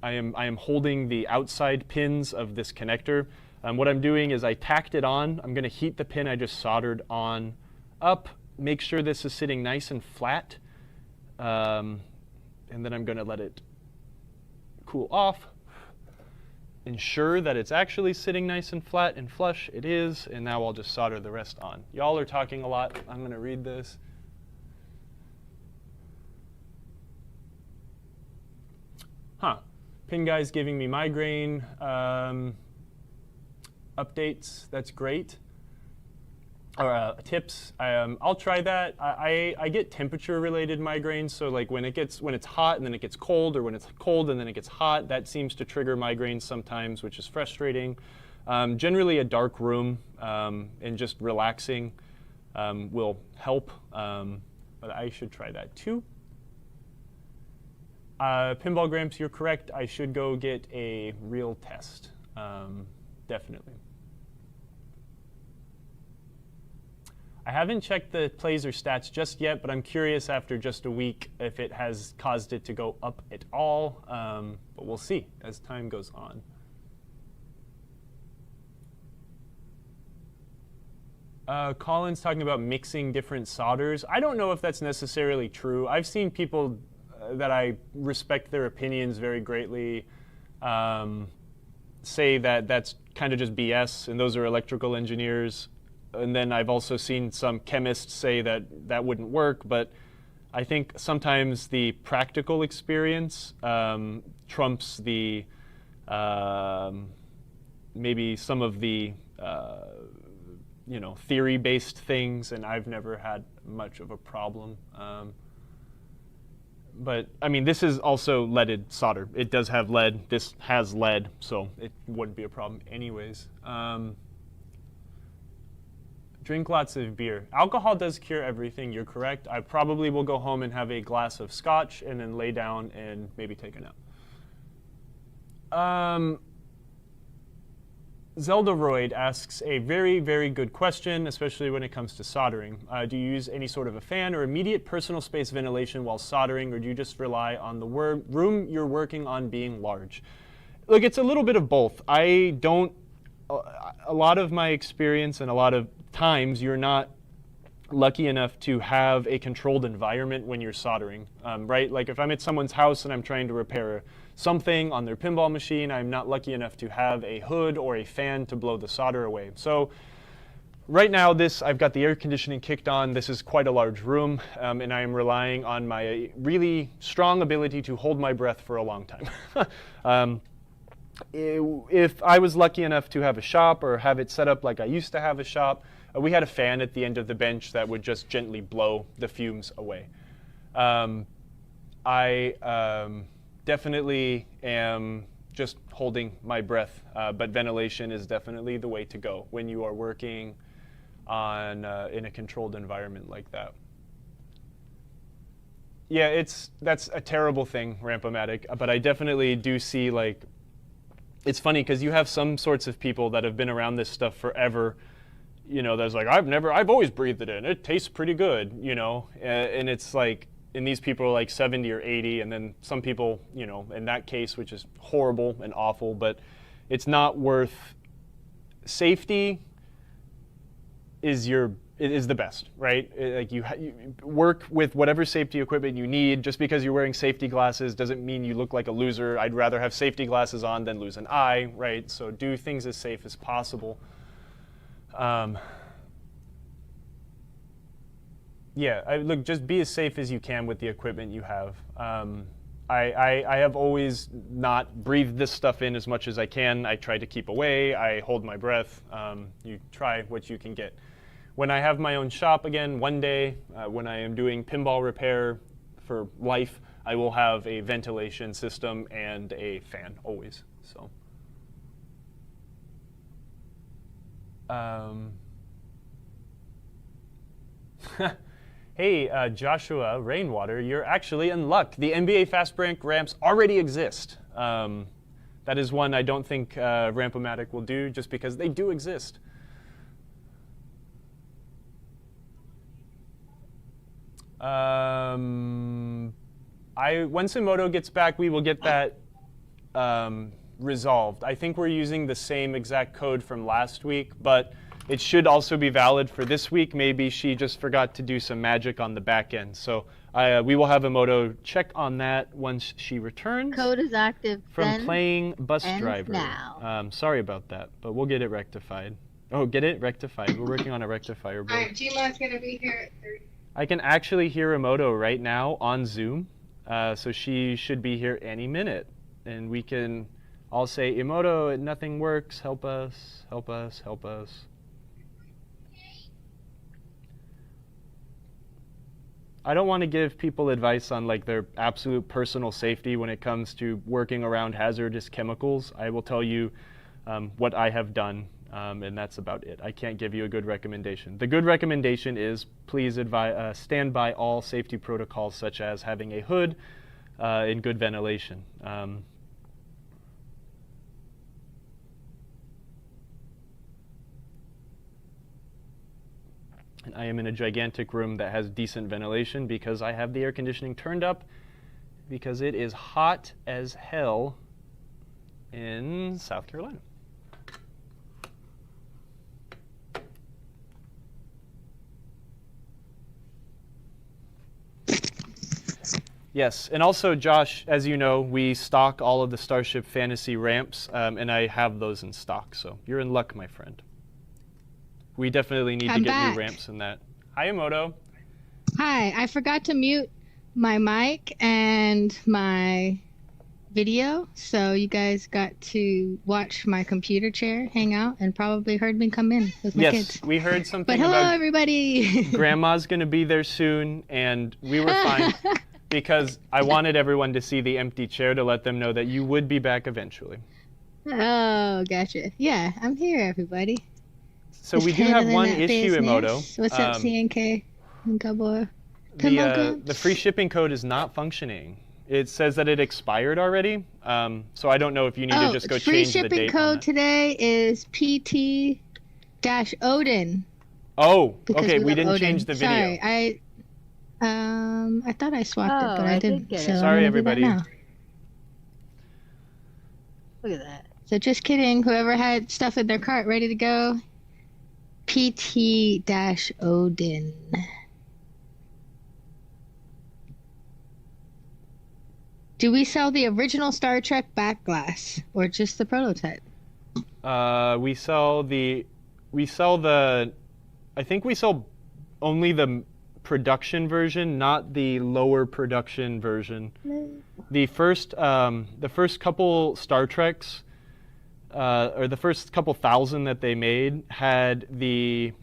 am holding the outside pins of this connector. What I'm doing is I tacked it on. I'm going to heat the pin I just soldered on up, make sure this is sitting nice and flat, and then I'm going to let it cool off. Ensure that it's actually sitting nice and flat and flush. It is, and now I'll just solder the rest on. Y'all are talking a lot. I'm going to read this. Pin guy's giving me migraine updates. That's great. Or tips. I'll try that. I get temperature-related migraines, so like when it's hot and then it gets cold, or when it's cold and then it gets hot, that seems to trigger migraines sometimes, which is frustrating. Generally, a dark room and just relaxing will help, but I should try that too. Pinball Gramps, you're correct. I should go get a real test, definitely. I haven't checked the plays or stats just yet, but I'm curious after just a week if it has caused it to go up at all, but we'll see as time goes on. Colin's talking about mixing different solders. I don't know if that's necessarily true. I've seen people that I respect their opinions very greatly say that that's kind of just BS, and those are electrical engineers. And then I've also seen some chemists say that that wouldn't work, but I think sometimes the practical experience trumps the maybe some of the theory-based things, and I've never had much of a problem. But I mean, this is also leaded solder. It does have lead. This has lead, so it wouldn't be a problem anyways. Drink lots of beer. Alcohol does cure everything. You're correct. I probably will go home and have a glass of scotch and then lay down and maybe take a nap. Zeldaroid asks a very, very good question, especially when it comes to soldering. Do you use any sort of a fan or immediate personal space ventilation while soldering, or do you just rely on the room you're working on being large? Look, it's a little bit of both. I don't, a lot of my experience and a lot of times you're not lucky enough to have a controlled environment when you're soldering, right? Like if I'm at someone's house and I'm trying to repair something on their pinball machine, I'm not lucky enough to have a hood or a fan to blow the solder away. So right now I've got the air conditioning kicked on. This is quite a large room, and I am relying on my really strong ability to hold my breath for a long time. If I was lucky enough to have a shop or have it set up like I used to have a shop, we had a fan at the end of the bench that would just gently blow the fumes away. I definitely am just holding my breath, but ventilation is definitely the way to go when you are working on in a controlled environment like that. Yeah, that's a terrible thing, Rampomatic, but I definitely do see, like, it's funny because you have some sorts of people that have been around this stuff forever, that's like, I've always breathed it in. It tastes pretty good, and it's like, and these people are like 70 or 80, and then some people, in that case, which is horrible and awful, but it's not worth, safety is the best, right? Like you work with whatever safety equipment you need. Just because you're wearing safety glasses doesn't mean you look like a loser. I'd rather have safety glasses on than lose an eye, right? So do things as safe as possible. Look, just be as safe as you can with the equipment you have. I have always not breathed this stuff in as much as I can. I try to keep away. I hold my breath. You try what you can get. When I have my own shop again, one day, when I am doing pinball repair for life, I will have a ventilation system and a fan, always. So. Hey, Joshua Rainwater, you're actually in luck. The NBA Fast Break ramps already exist. That is one I don't think Rampomatic will do, just because they do exist. When Simoto gets back, we will get that resolved. I think we're using the same exact code from last week, but it should also be valid for this week. Maybe she just forgot to do some magic on the back end. So we will have Emoto check on that once she returns. Code is active from playing bus and driver. Now. Sorry about that, but we'll get it rectified. Oh, get it rectified. We're working on a rectifier board. All right, Gma's going to be here at 3. I can actually hear Emoto right now on Zoom, so she should be here any minute. and we can all say, Emoto, nothing works, help us, help us, help us. I don't want to give people advice on like their absolute personal safety when it comes to working around hazardous chemicals. I will tell you what I have done, and that's about it. I can't give you a good recommendation. The good recommendation is please stand by all safety protocols, such as having a hood and good ventilation. And I am in a gigantic room that has decent ventilation because I have the air conditioning turned up because it is hot as hell in South Carolina. Yes, and also, Josh, as you know, we stock all of the Starship Fantasy ramps, and I have those in stock, so you're in luck, my friend. We definitely need to get new ramps in that. Hi, Emoto. Hi, I forgot to mute my mic and my video, so you guys got to watch my computer chair hang out and probably heard me come in with my kids. Yes, we heard something but hello, about everybody. Grandma's going to be there soon, and we were fine because I wanted everyone to see the empty chair to let them know that you would be back eventually. Oh, gotcha. Yeah, I'm here, everybody. So we do have one issue, Emoto. What's up, CNK and Cowboy? The free shipping code is not functioning. It says that it expired already, so I don't know if you need to just go change the date. Free shipping code today is PT-Odin. Oh, okay. We didn't change the video. Sorry, I thought I swapped it, but I didn't. So sorry, everybody. Look at that. So just kidding. Whoever had stuff in their cart ready to go, PT-Odin. Do we sell the original Star Trek back glass or just the prototype? We sell the. I think we sell only the production version, not the lower production version. The first couple Star Treks, or the first couple thousand that they made, had the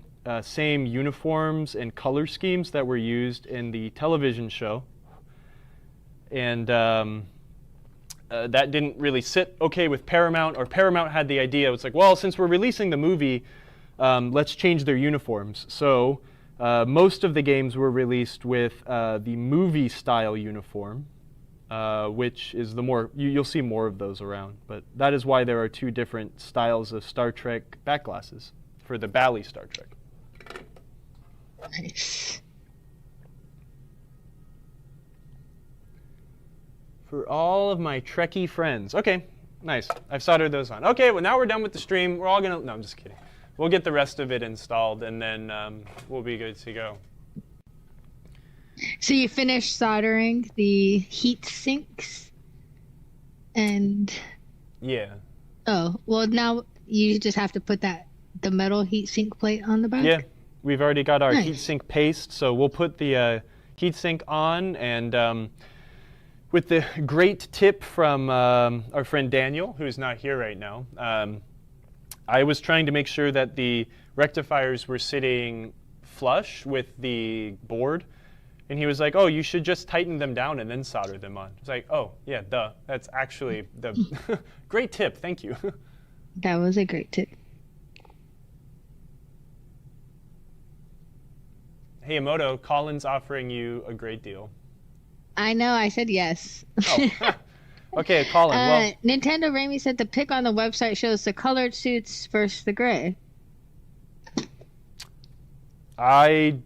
same uniforms and color schemes that were used in the television show. And that didn't really sit okay with Paramount, or Paramount had the idea, it's like, well, since we're releasing the movie, let's change their uniforms. So most of the games were released with the movie-style uniform, which is the more, you'll see more of those around. But that is why there are two different styles of Star Trek back glasses for the Bally Star Trek. Nice. For all of my Trekkie friends. Okay, nice. I've soldered those on. Okay, well, now we're done with the stream. We're all going to... No, I'm just kidding. We'll get the rest of it installed, and then we'll be good to go. So you finished soldering the heat sinks? And... Yeah. Oh, well, now you just have to put the metal heat sink plate on the back? Yeah, we've already got our Nice. heat sink paste, so we'll put the heat sink on, and... with the great tip from our friend Daniel, who's not here right now, I was trying to make sure that the rectifiers were sitting flush with the board. And he was like, oh, you should just tighten them down and then solder them on. It's like, oh, yeah, duh. That's actually the great tip. Thank you. That was a great tip. Hey, Emoto, Colin's offering you a great deal. I know, I said yes. Oh, okay, Colin. Well, Nintendo Ramey said the pic on the website shows the colored suits versus the gray. I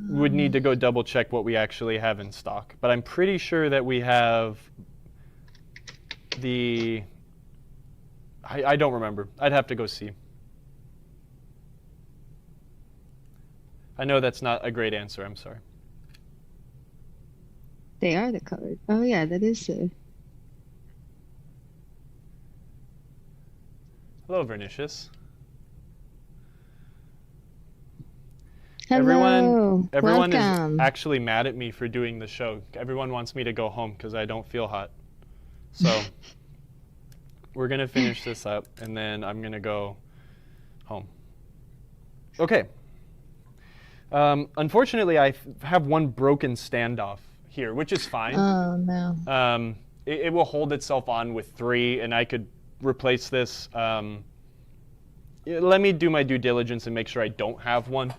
would need to go double check what we actually have in stock, but I'm pretty sure that we have the... I don't remember. I'd have to go see. I know that's not a great answer. I'm sorry. They are the colored. Oh yeah, that is the... Hello, Vernicious. Hello. Everyone Welcome. is actually mad at me for doing the show. Everyone wants me to go home because I don't feel hot. So we're going to finish this up, and then I'm going to go home. Okay. Unfortunately, I have one broken standoff here, which is fine. Oh, no. It will hold itself on with 3, and I could replace this. Let me do my due diligence and make sure I don't have one.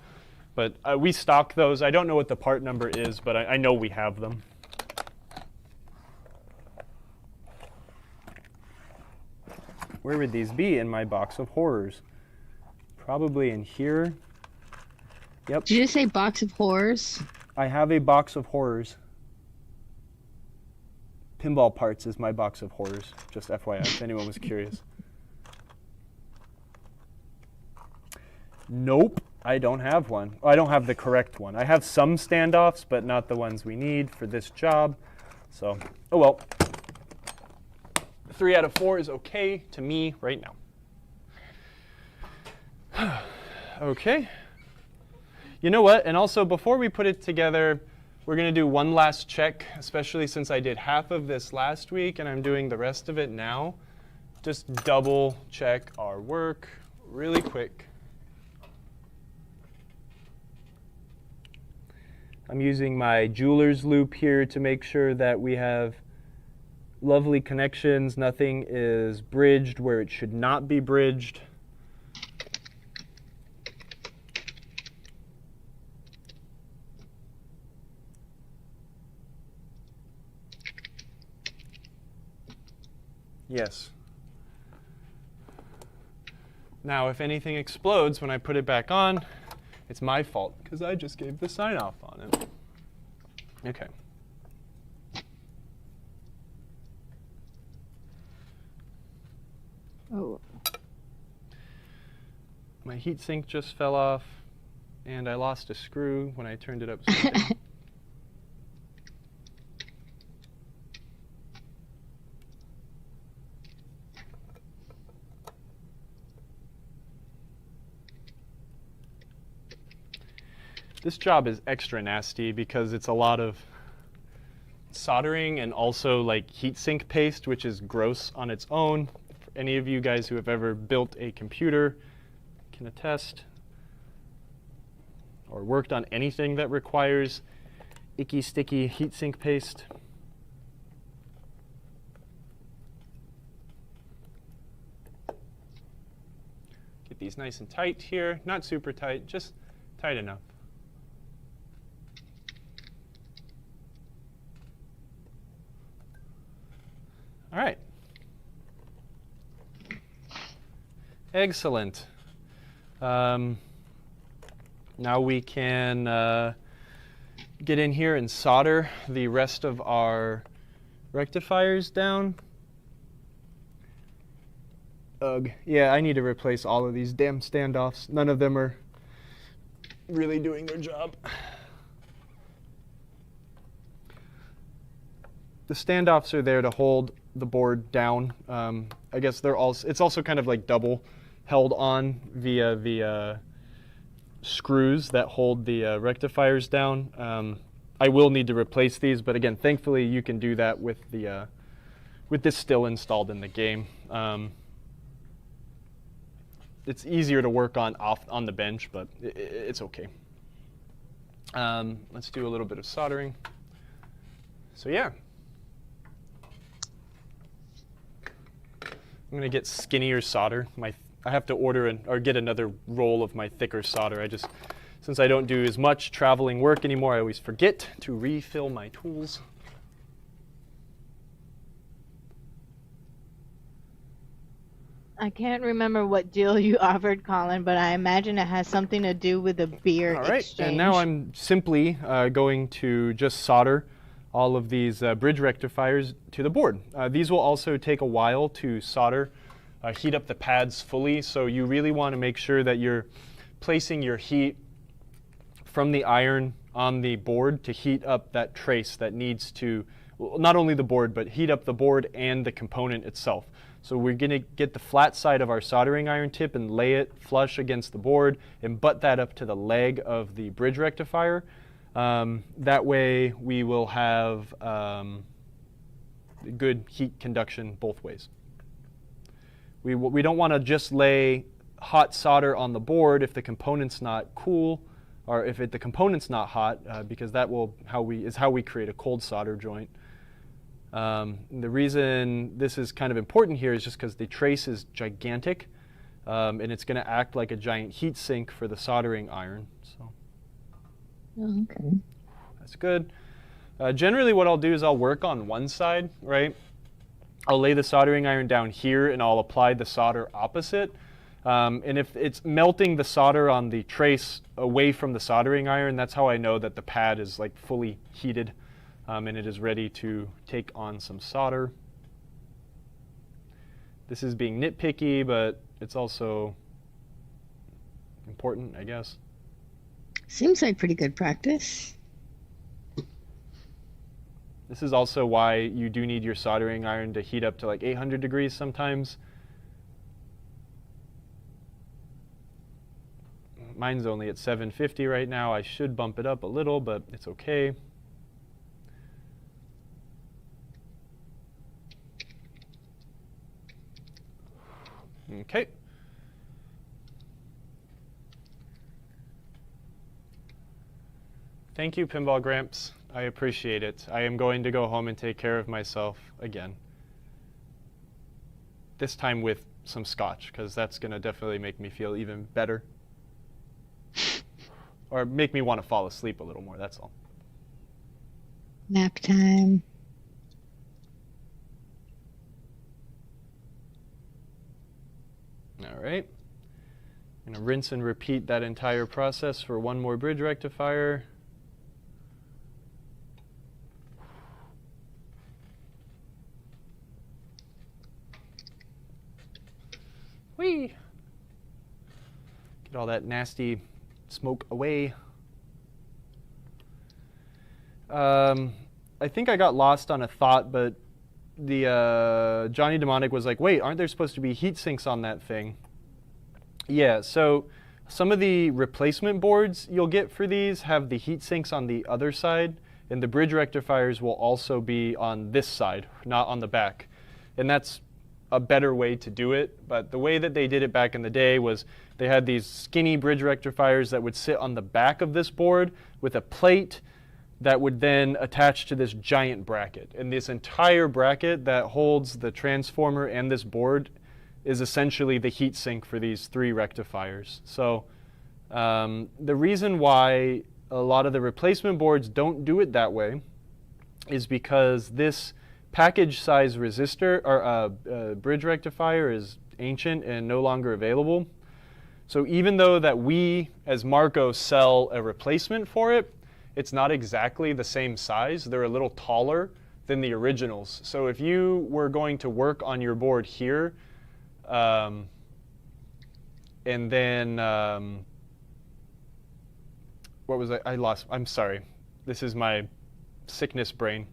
But we stock those. I don't know what the part number is, but I know we have them. Where would these be in my box of horrors? Probably in here. Yep. Did you just say box of horrors? I have a box of horrors. Pinball parts is my box of horrors, just FYI, if anyone was curious. Nope, I don't have one. I don't have the correct one. I have some standoffs, but not the ones we need for this job. So, oh well. 3 out of 4 is okay to me right now. Okay. You know what? And also, before we put it together, we're going to do one last check, especially since I did half of this last week and I'm doing the rest of it now. Just double check our work really quick. I'm using my jeweler's loop here to make sure that we have lovely connections. Nothing is bridged where it should not be bridged. Yes. Now, if anything explodes when I put it back on, it's my fault because I just gave the sign off on it. Okay. Oh. My heatsink just fell off, and I lost a screw when I turned it upside down. This job is extra nasty because it's a lot of soldering and also like heatsink paste, which is gross on its own. For any of you guys who have ever built a computer can attest, or worked on anything that requires icky, sticky heatsink paste. Get these nice and tight here. Not super tight, just tight enough. All right. Excellent. Now we can get in here and solder the rest of our rectifiers down. Ugh. Yeah, I need to replace all of these damn standoffs. None of them are really doing their job. The standoffs are there to hold the board down. I guess they're also, it's also kind of like double held on via the screws that hold the rectifiers down. I will need to replace these, but again, thankfully you can do that with the with this still installed in the game. It's easier to work on on the bench, but it's okay. Let's do a little bit of soldering. So yeah. I'm going to get skinnier solder. I have to order or get another roll of my thicker solder. Since I don't do as much traveling work anymore, I always forget to refill my tools. I can't remember what deal you offered, Colin, but I imagine it has something to do with a beer All right, exchange. and now I'm simply going to just solder all of these bridge rectifiers to the board. These will also take a while to solder, heat up the pads fully, so you really want to make sure that you're placing your heat from the iron on the board to heat up that trace that needs to, well, not only the board, but heat up the board and the component itself. So we're going to get the flat side of our soldering iron tip and lay it flush against the board and butt that up to the leg of the bridge rectifier. That way we will have good heat conduction both ways. We don't want to just lay hot solder on the board if the component's not cool, or if the component's not hot, because that is how we create a cold solder joint. The reason this is kind of important here is just because the trace is gigantic, and it's going to act like a giant heat sink for the soldering iron. So. Oh, okay. That's good. Generally what I'll do is I'll work on one side, right? I'll lay the soldering iron down here and I'll apply the solder opposite. And if it's melting the solder on the trace away from the soldering iron, that's how I know that the pad is like fully heated and it is ready to take on some solder. This is being nitpicky, but it's also important, I guess. Seems like pretty good practice. This is also why you do need your soldering iron to heat up to like 800 degrees sometimes. Mine's only at 750 right now. I should bump it up a little, but it's okay. Okay. Thank you, Pinball Gramps. I appreciate it. I am going to go home and take care of myself again. This time with some scotch, because that's going to definitely make me feel even better. Or make me want to fall asleep a little more, that's all. Nap time. All right. I'm going to rinse and repeat that entire process for one more bridge rectifier. Whee! Get all that nasty smoke away. I think I got lost on a thought, but the Johnny Demonic was like, wait, aren't there supposed to be heat sinks on that thing? Yeah, so some of the replacement boards you'll get for these have the heat sinks on the other side, and the bridge rectifiers will also be on this side, not on the back. And that's a better way to do it, but the way that they did it back in the day was they had these skinny bridge rectifiers that would sit on the back of this board with a plate that would then attach to this giant bracket. And this entire bracket that holds the transformer and this board is essentially the heat sink for these three rectifiers. So the reason why a lot of the replacement boards don't do it that way is because this package size resistor or bridge rectifier is ancient and no longer available. So even though that we as Marco sell a replacement for it, it's not exactly the same size. They're a little taller than the originals. So if you were going to work on your board here, and then what was I lost? I'm sorry. This is my sickness brain.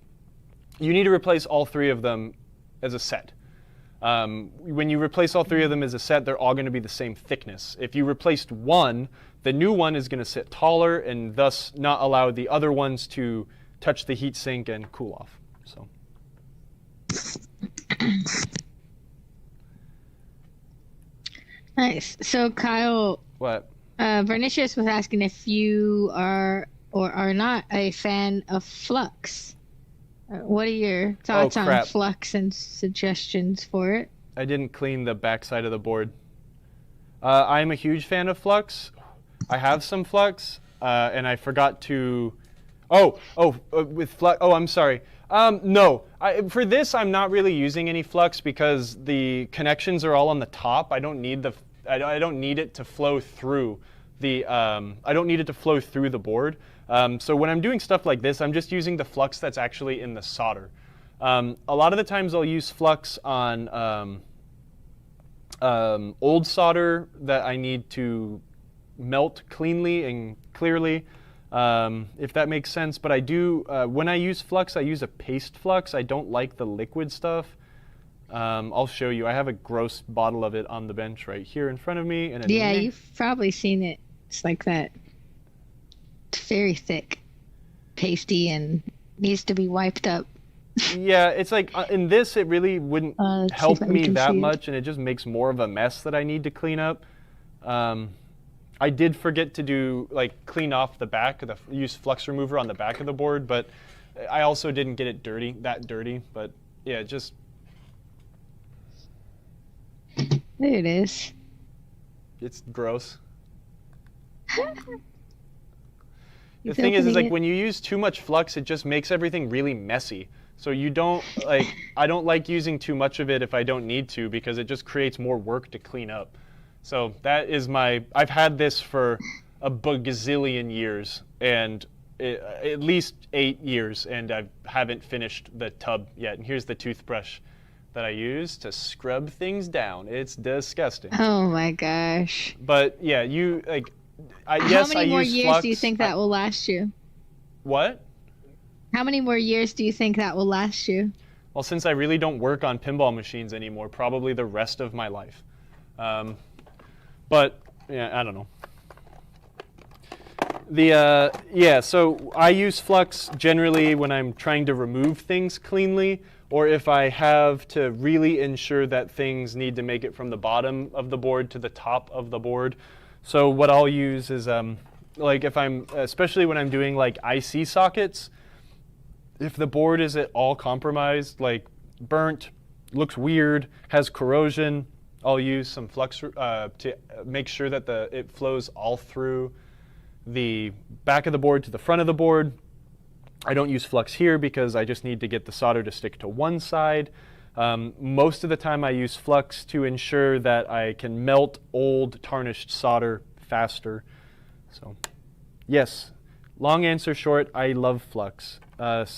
You need to replace all three of them as a set. When you replace all three of them as a set, they're all going to be the same thickness. If you replaced one, the new one is going to sit taller and thus not allow the other ones to touch the heat sink and cool off. So. Nice. So Kyle, What? Vernicious was asking if you are or are not a fan of Flux. What are your thoughts on Flux and suggestions for it? I didn't clean the backside of the board. I'm a huge fan of Flux. I have some Flux, and I forgot to. With Flux. Oh, I'm sorry. No, for this I'm not really using any Flux because the connections are all on the top. I don't need I don't need it to flow through the. I don't need it to flow through the board. So when I'm doing stuff like this, I'm just using the flux that's actually in the solder. A lot of the times I'll use flux on old solder that I need to melt cleanly and clearly, if that makes sense. But I do, when I use flux, I use a paste flux. I don't like the liquid stuff. I'll show you. I have a gross bottle of it on the bench right here in front of me. And yeah, you've probably seen it. It's like that. It's very thick, pasty, and needs to be wiped up. Yeah, it's like in this, it really wouldn't Let's see help if we me can that see it. much, and it just makes more of a mess that I need to clean up. I did forget to do clean off the back of use flux remover on the back of the board, but I also didn't get it that dirty. But yeah, just There it is. it's gross. The He's thing is opening like it. when you use too much flux, it just makes everything really messy. So you don't I don't like using too much of it if I don't need to, because it just creates more work to clean up. So that is I've had this for a gazillion years, and at least 8 years, and I haven't finished the tub yet. And here's the toothbrush that I use to scrub things down. It's disgusting. Oh my gosh. But yeah, you How yes, many I more use years flux. do you think that will last you? What? How many more years do you think that will last you? Well, since I really don't work on pinball machines anymore, probably the rest of my life. But yeah, I don't know. So I use flux generally when I'm trying to remove things cleanly, or if I have to really ensure that things need to make it from the bottom of the board to the top of the board. So what I'll use is if I'm, especially when I'm doing IC sockets, if the board is at all compromised, like burnt, looks weird, has corrosion, I'll use some flux to make sure that it flows all through the back of the board to the front of the board. I don't use flux here because I just need to get the solder to stick to one side. Most of the time I use flux to ensure that I can melt old tarnished solder faster. So yes, long answer short, I love flux. But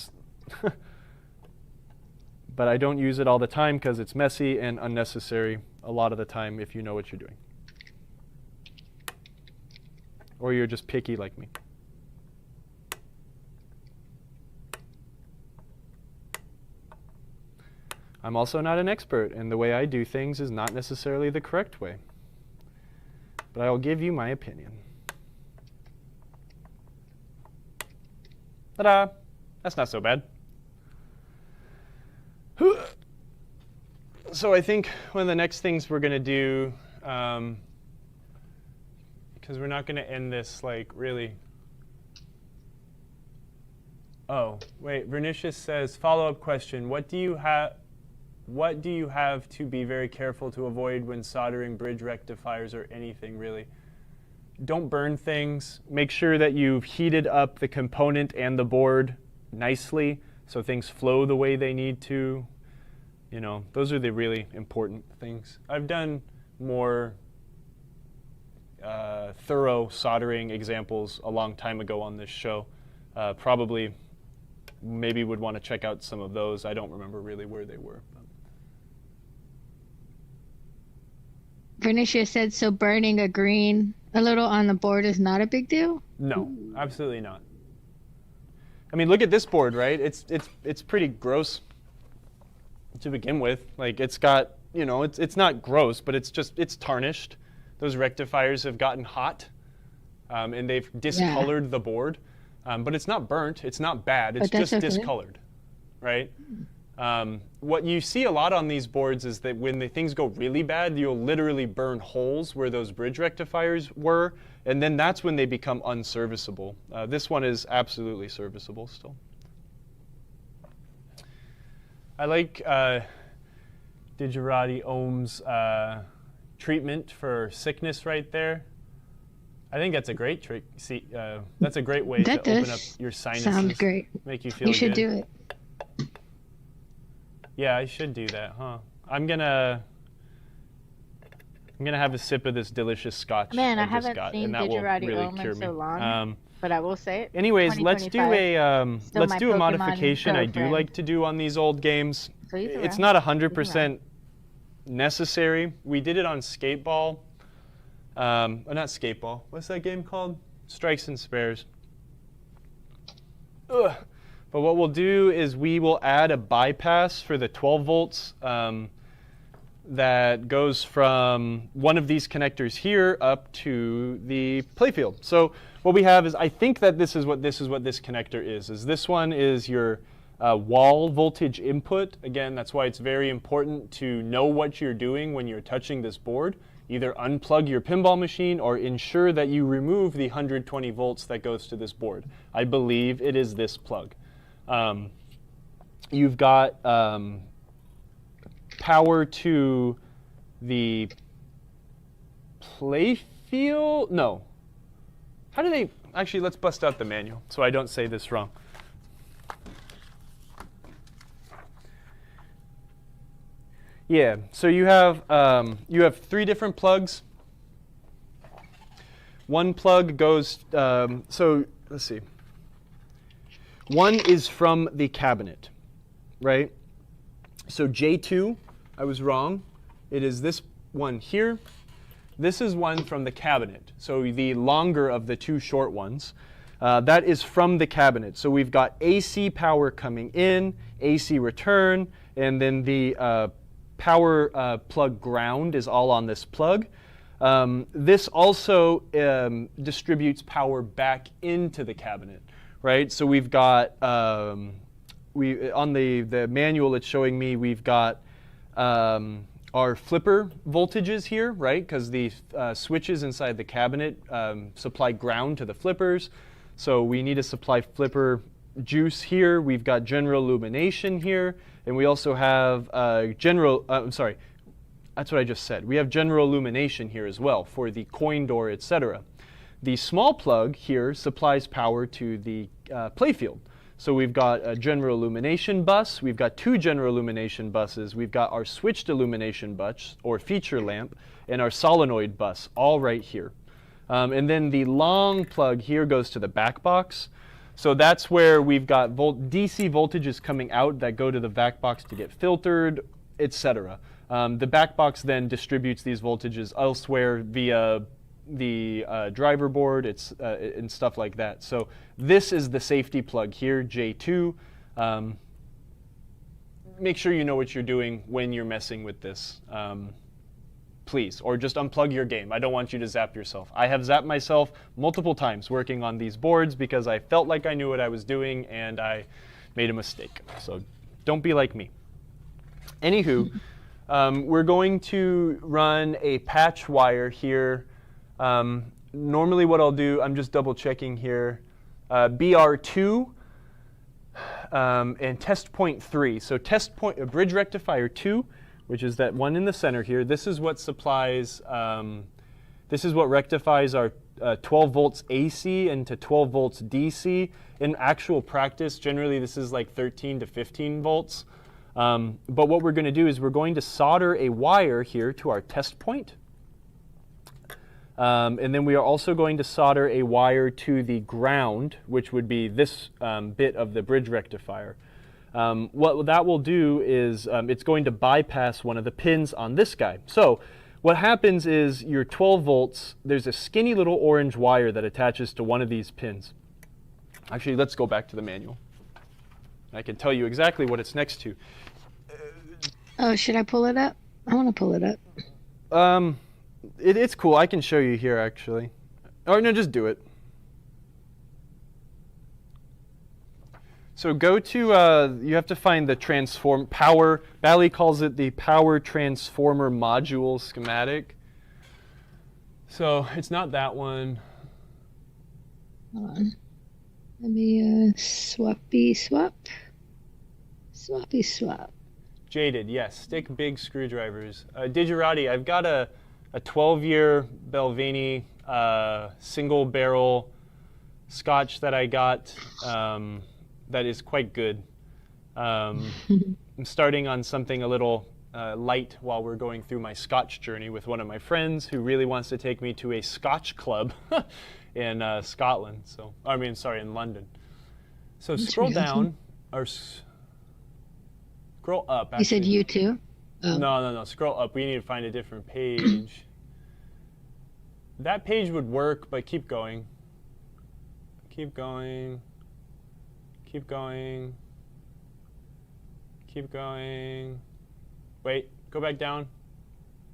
I don't use it all the time because it's messy and unnecessary a lot of the time if you know what you're doing. Or you're just picky like me. I'm also not an expert, and the way I do things is not necessarily the correct way. But I will give you my opinion. Ta-da! That's not so bad. So I think one of the next things we're going to do, because we're not going to end this really. Oh, wait, Vernicious says, follow-up question. What do you have to be very careful to avoid when soldering bridge rectifiers or anything, really? Don't burn things. Make sure that you've heated up the component and the board nicely so things flow the way they need to. You know, those are the really important things. I've done more thorough soldering examples a long time ago on this show. Probably maybe would want to check out some of those. I don't remember really where they were. Vernicia said, so burning a little on the board is not a big deal? No, absolutely not. I mean, look at this board, right? It's pretty gross to begin with. It's got, it's not gross, but it's tarnished. Those rectifiers have gotten hot, and they've discolored the board. But it's not burnt. It's not bad. It's just discolored, right? What you see a lot on these boards is that when things go really bad, you'll literally burn holes where those bridge rectifiers were, and then that's when they become unserviceable. This one is absolutely serviceable still. I like Digirati Ohm's treatment for sickness right there. I think that's a great trick. See, that's a great way to open up your sinuses. Sounds great. Make you feel You should good. do it. Yeah, I should do that, huh? I'm gonna have a sip of this delicious scotch. Man, I just haven't got, seen and that will Digirati really Ohm cure in me. so long. But I will say it. Anyways, let's do 2025, still my a Pokemon modification I do girlfriend. like to do on these old games. So he's It's around. not 100% necessary. We did it on Skateball. Not Skateball. What's that game called? Strikes and Spares. Ugh. But what we'll do is we will add a bypass for the 12 volts that goes from one of these connectors here up to the playfield. So what we have is, I think that this is what this connector is this one is your wall voltage input. Again, that's why it's very important to know what you're doing when you're touching this board. Either unplug your pinball machine or ensure that you remove the 120 volts that goes to this board. I believe it is this plug. You've got power to the playfield? No. How do they? Actually, let's bust out the manual so I don't say this wrong. Yeah, so you have 3 different plugs. One plug goes, so let's see. One is from the cabinet, right? So J2, I was wrong. It is this one here. This is one from the cabinet, so the longer of the 2 short ones. That is from the cabinet. So we've got AC power coming in, AC return, and then the power plug ground is all on this plug. This also distributes power back into the cabinet, right? So we've got, on the manual it's showing me we've got our flipper voltages here, right? Because the switches inside the cabinet supply ground to the flippers. So we need to supply flipper juice here. We've got general illumination here. And we also have that's what I just said. We have general illumination here as well for the coin door, etc. The small plug here supplies power to the playfield. So we've got a general illumination bus. We've got 2 general illumination buses. We've got our switched illumination bus, or feature lamp, and our solenoid bus, all right here. And then the long plug here goes to the back box. So that's where we've got DC voltages coming out that go to the back box to get filtered, etc. The back box then distributes these voltages elsewhere via the driver board and stuff like that. So this is the safety plug here, J2. Make sure you know what you're doing when you're messing with this. Please, or just unplug your game. I don't want you to zap yourself. I have zapped myself multiple times working on these boards because I felt like I knew what I was doing and I made a mistake. So don't be like me. Anywho, we're going to run a patch wire here. Normally what I'll do, I'm just double checking here, BR2 and test point 3. So test point, bridge rectifier 2, which is that one in the center here. This is what supplies, this is what rectifies our 12 volts AC into 12 volts DC. In actual practice, generally this is like 13 to 15 volts. But what we're going to do is we're going to solder a wire here to our test point. And then we are also going to solder a wire to the ground, which would be this bit of the bridge rectifier. What that will do is it's going to bypass one of the pins on this guy. So what happens is your 12 volts, there's a skinny little orange wire that attaches to one of these pins. Actually, let's go back to the manual. I can tell you exactly what it's next to. Oh, should I pull it up? I want to pull it up. It's cool. I can show you here, actually. Or no, just do it. So go to, you have to find the power, Bally calls it the power transformer module schematic. So it's not that one. Hold on. Let me swappy swap. Swappy swap. Jaded, yes. Stick big screwdrivers. Digirati, I've got a 12-year Belvini single barrel scotch that I got that is quite good. I'm starting on something a little light while we're going through my Scotch journey with one of my friends who really wants to take me to a Scotch club in Scotland. So, I mean, sorry, in London. So scroll down, or scroll up. Actually. You said you too? Oh. No. Scroll up. We need to find a different page. That page would work, but keep going. Keep going. Keep going. Keep going. Wait, go back down.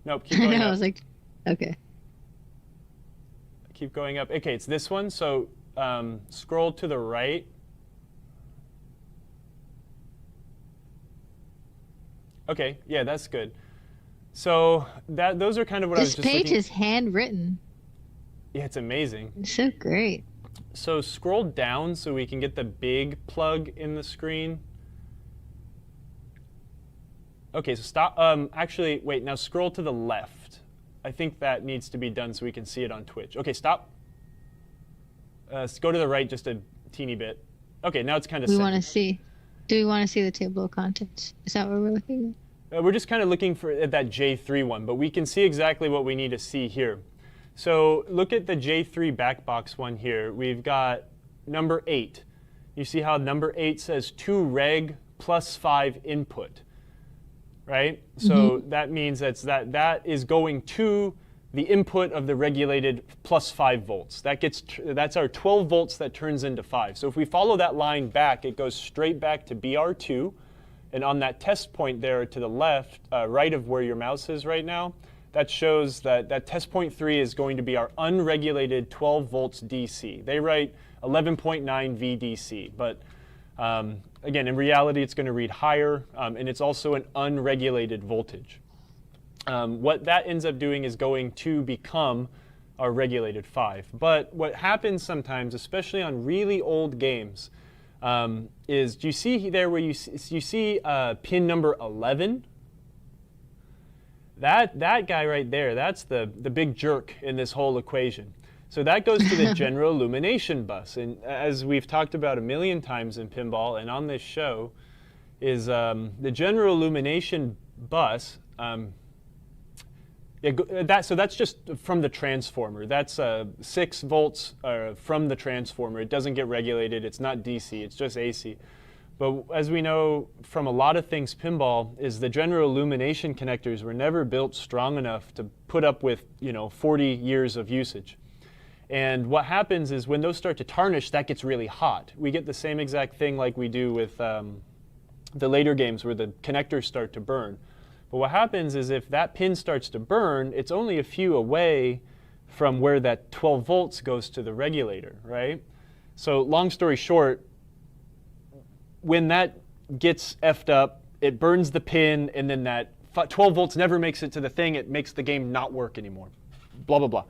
Nope, keep going up. I was like, okay. Keep going up. Okay, it's this one. So scroll to the right. Okay, yeah, that's good. So those are kind of what I was This just page looking. is handwritten. Yeah, it's amazing. It's so great. So scroll down so we can get the big plug in the screen. Okay, so stop. Actually, wait, now scroll to the left. I think that needs to be done so we can see it on Twitch. Okay, stop. Go to the right just a teeny bit. Okay, now it's kind of We set. want to see. Do we want to see the table of contents? Is that what we're looking at? We're just kind of looking for at that J3 one, but we can see exactly what we need to see here. So look at the J3 backbox one here. We've got number 8. You see how number 8 says 2 reg plus 5 input, right? So that means that is going to the input of the regulated plus 5 volts. That's our 12 volts that turns into 5. So if we follow that line back, it goes straight back to BR2. And on that test point there to the left, right of where your mouse is right now, that shows that test point 3 is going to be our unregulated 12 volts DC. They write 11.9 VDC, but again, in reality, it's going to read higher, and it's also an unregulated voltage. What that ends up doing is going to become our regulated 5. But what happens sometimes, especially on really old games, is do you see there where you see pin number 11? That guy right there, that's the big jerk in this whole equation. So that goes to the general illumination bus. And as we've talked about a million times in pinball and on this show, is the general illumination bus. So that's just from the transformer. That's 6 volts from the transformer. It doesn't get regulated. It's not DC. It's just AC. But as we know from a lot of things pinball, is the general illumination connectors were never built strong enough to put up with 40 years of usage. And what happens is when those start to tarnish, that gets really hot. We get the same exact thing like we do with the later games where the connectors start to burn. But what happens is if that pin starts to burn, it's only a few away from where that 12 volts goes to the regulator, right? So long story short, when that gets effed up, it burns the pin, and then that 12 volts never makes it to the thing. It makes the game not work anymore. Blah, blah, blah.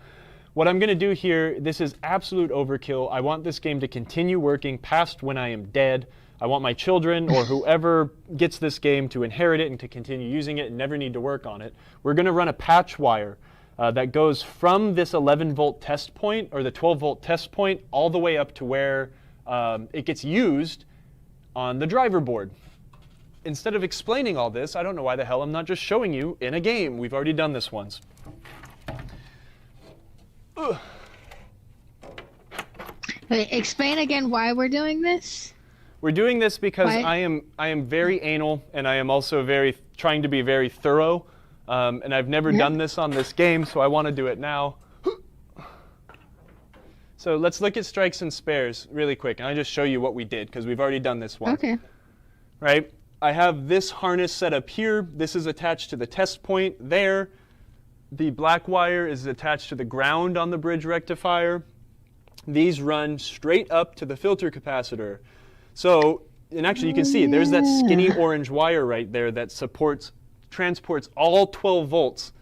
What I'm going to do here, this is absolute overkill. I want this game to continue working past when I am dead. I want my children or whoever gets this game to inherit it and to continue using it and never need to work on it. We're going to run a patch wire that goes from this 11 volt test point or the 12 volt test point all the way up to where it gets used on the driver board. Instead of explaining all this, I don't know why the hell I'm not just showing you in a game. We've already done this once. Ugh. Wait, explain again why we're doing this. We're doing this because Why? I am very anal, and I am also trying to be very thorough. And I've never done this on this game, so I want to do it now. So let's look at strikes and spares really quick, and I'll just show you what we did because we've already done this one. Okay. Right? I have this harness set up here. This is attached to the test point there. The black wire is attached to the ground on the bridge rectifier. These run straight up to the filter capacitor. So, and actually you can see there's that skinny orange wire right there that transports all 12 volts,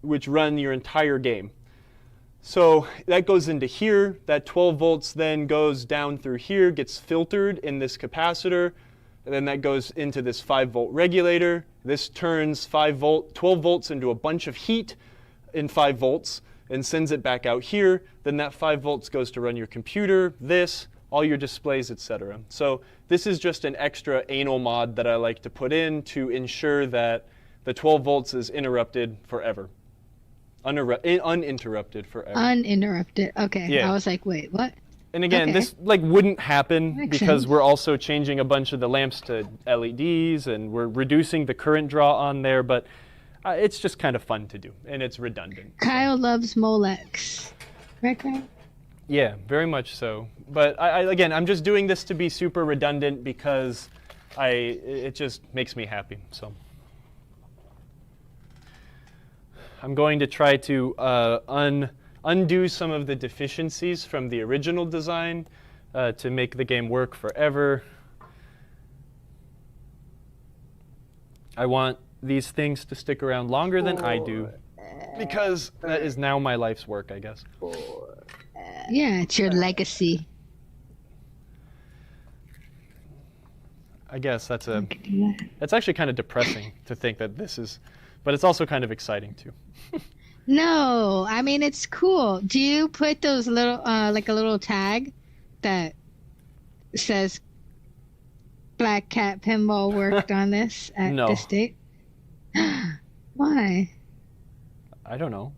which run your entire game. So that goes into here. That 12 volts then goes down through here, gets filtered in this capacitor, and then that goes into this 5 volt regulator. This turns 12 volts into a bunch of heat in 5 volts and sends it back out here. Then that 5 volts goes to run your computer, all your displays, etc. So this is just an extra anal mod that I like to put in to ensure that the 12 volts is interrupted forever. Uninterrupted forever. Uninterrupted. Okay. Yeah. I was like, wait, what? And again, Okay. this wouldn't happen Makes because sense. we're also changing a bunch of the lamps to LEDs and we're reducing the current draw on there, but it's just kind of fun to do and it's redundant. Kyle loves Molex. Right, Kyle? Yeah, very much so. But again, I'm just doing this to be super redundant because it just makes me happy. So I'm going to try to undo some of the deficiencies from the original design to make the game work forever. I want these things to stick around longer than I do, because that is now my life's work, I guess. Yeah, it's your legacy. I guess that's actually kind of depressing to think that this is, but it's also kind of exciting too. No, I mean it's cool. Do you put those little like a little tag that says Black Cat Pinball worked on this at No. this date? Why? I don't know.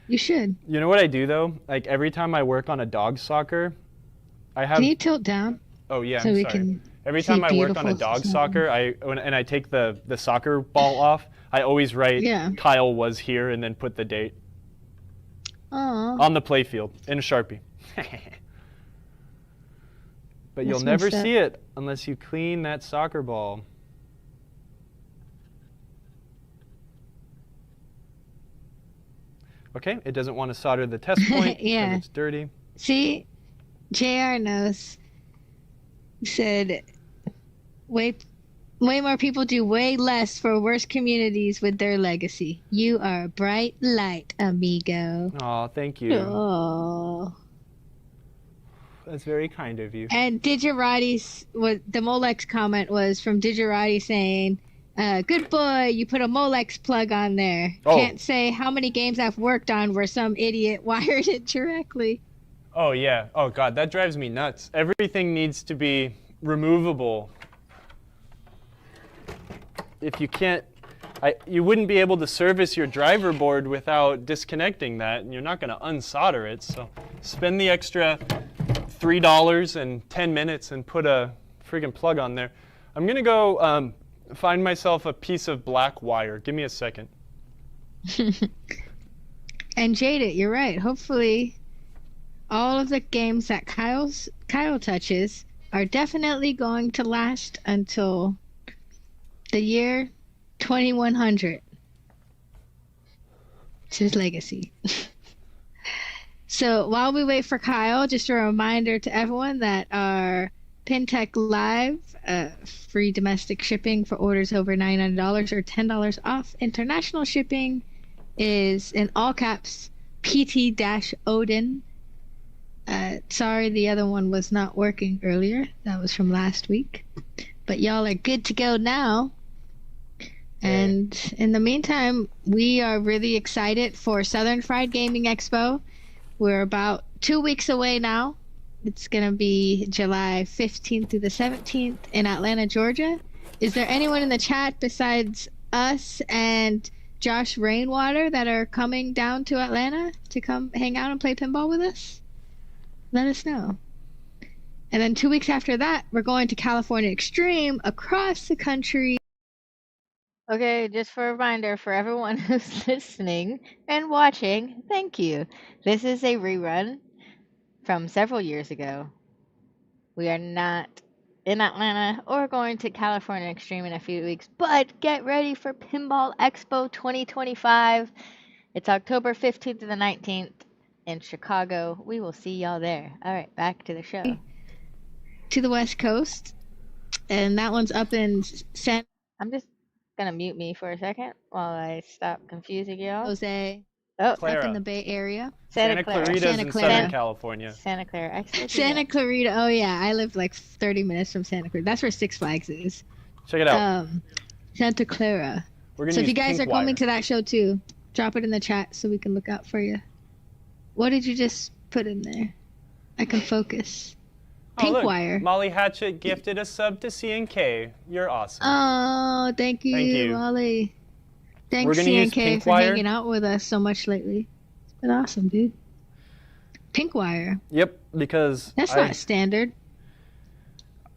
You should. You know what I do though? Like every time I work on a dog soccer, I have. Can you tilt down? Oh yeah, so I'm we sorry. can Every see time I work on a beautiful dog snow? soccer, and I take the soccer ball off, I always write Kyle was here and then put the date Aw. on the playfield in a Sharpie. But you'll That's never messed up. see it unless you clean that soccer ball. Okay, it doesn't want to solder the test point because Yeah. it's dirty. See, JR knows. He said, way more people do way less for worse communities with their legacy. You are a bright light, amigo. Aw, thank you. Oh. That's very kind of you. And Digirati's, the Molex comment was from Digirati saying, good boy, you put a Molex plug on there. Oh. Can't say how many games I've worked on where some idiot wired it directly. Oh yeah. Oh god, that drives me nuts. Everything needs to be removable. If you can't, you wouldn't be able to service your driver board without disconnecting that, and you're not going to unsolder it. So spend the extra $3 and 10 minutes and put a friggin' plug on there. I'm going to go find myself a piece of black wire. Give me a second. And Jaded, you're right. Hopefully, all of the games that Kyle touches are definitely going to last until the year 2100. It's his legacy. So while we wait for Kyle, just a reminder to everyone that our PinTech Live, free domestic shipping for orders over $99 or $10 off international shipping, is in all caps PT-Odin. Sorry the other one was not working earlier. That was from last week. But y'all are good to go now. And in the meantime, we are really excited for Southern Fried Gaming Expo. We're about 2 weeks away now. It's going to be July 15th through the 17th in Atlanta, Georgia. Is there anyone in the chat besides us and Josh Rainwater that are coming down to Atlanta to come hang out and play pinball with us? Let us know. And then 2 weeks after that, we're going to California Extreme across the country. Okay, just for a reminder for everyone who's listening and watching, thank you. This is a rerun from several years ago. We are not in Atlanta or going to California Extreme in a few weeks, but get ready for Pinball Expo 2025. It's October 15th to the 19th in Chicago. We will see y'all there. All right, back to the show. To the West Coast. And that one's up in San I'm just gonna mute me for a second while I stop confusing y'all. Jose, Oh, Clara. up in the Bay Area. Santa Clara. Clarita's Santa in Clara. Southern California. Santa Clara. I still do Santa that. Clarita. Oh, yeah. I live like 30 minutes from Santa Clarita. That's where Six Flags is. Check it out. Santa Clara. We're gonna So if use you guys pink are coming wire. to that show too, drop it in the chat so we can look out for you. What did you just put in there? I can focus. Oh, Pink look, wire. Molly Hatchet gifted a sub to C&K. You're awesome. Oh, thank you, Thank you. Molly. Thanks, We're gonna use CNK, pink for wire. hanging out with us so much lately. It's been awesome, dude. Pink wire. Yep, because That's not standard.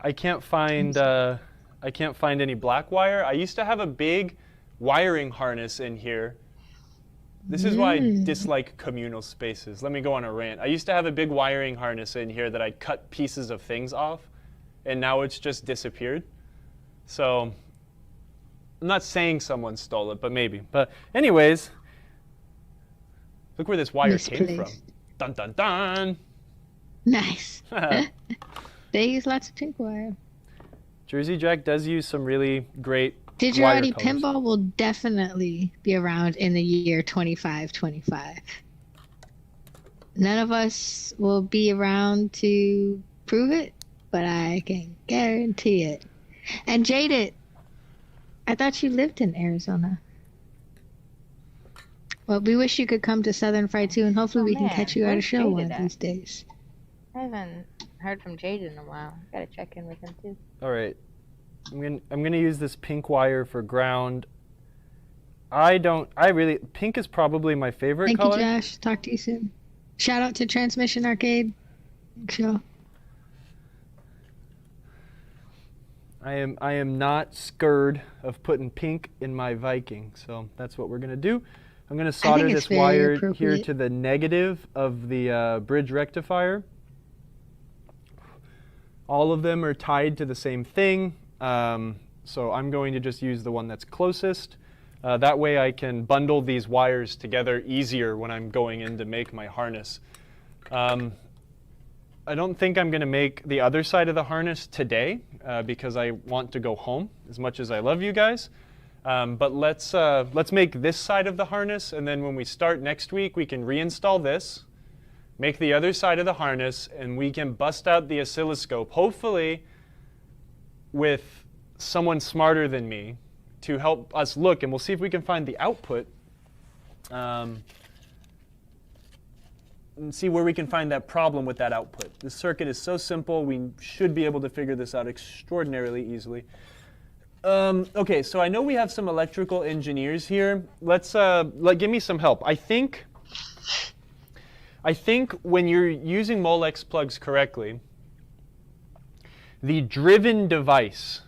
I can't find any black wire. I used to have a big wiring harness in here. This is why I dislike communal spaces. Let me go on a rant. I used to have a big wiring harness in here that I'd cut pieces of things off, and now it's just disappeared. So I'm not saying someone stole it, but maybe. But anyways, look where this wire came from. Misplaced. Dun dun dun. Nice. They use lots of pink wire. Jersey Jack does use some really great Digirati colors. pinball will definitely be around in the year 2525. None of us will be around to prove it, but I can guarantee it. And Jaded, I thought you lived in Arizona. Well, we wish you could come to Southern Fried too, and hopefully we can catch you at a where's show one Jaded of these days. I haven't heard from Jade in a while. Gotta check in with him too. All right. I'm gonna use this pink wire for ground. Pink is probably my favorite Thank color. you, Josh. Talk to you soon. Shout out to Transmission Arcade. Show. I am not scared of putting pink in my Viking, so that's what we're gonna do. I'm gonna solder this wire here to the negative of the bridge rectifier. All of them are tied to the same thing, so I'm going to just use the one that's closest. That way I can bundle these wires together easier when I'm going in to make my harness. I don't think I'm going to make the other side of the harness today because I want to go home as much as I love you guys. But let's make this side of the harness, and then when we start next week, we can reinstall this, make the other side of the harness, and we can bust out the oscilloscope, hopefully with someone smarter than me to help us look, and we'll see if we can find the output and see where we can find that problem with that output. This circuit is so simple, we should be able to figure this out extraordinarily easily. Okay, so I know we have some electrical engineers here. Give me some help. I think when you're using Molex plugs correctly, the driven device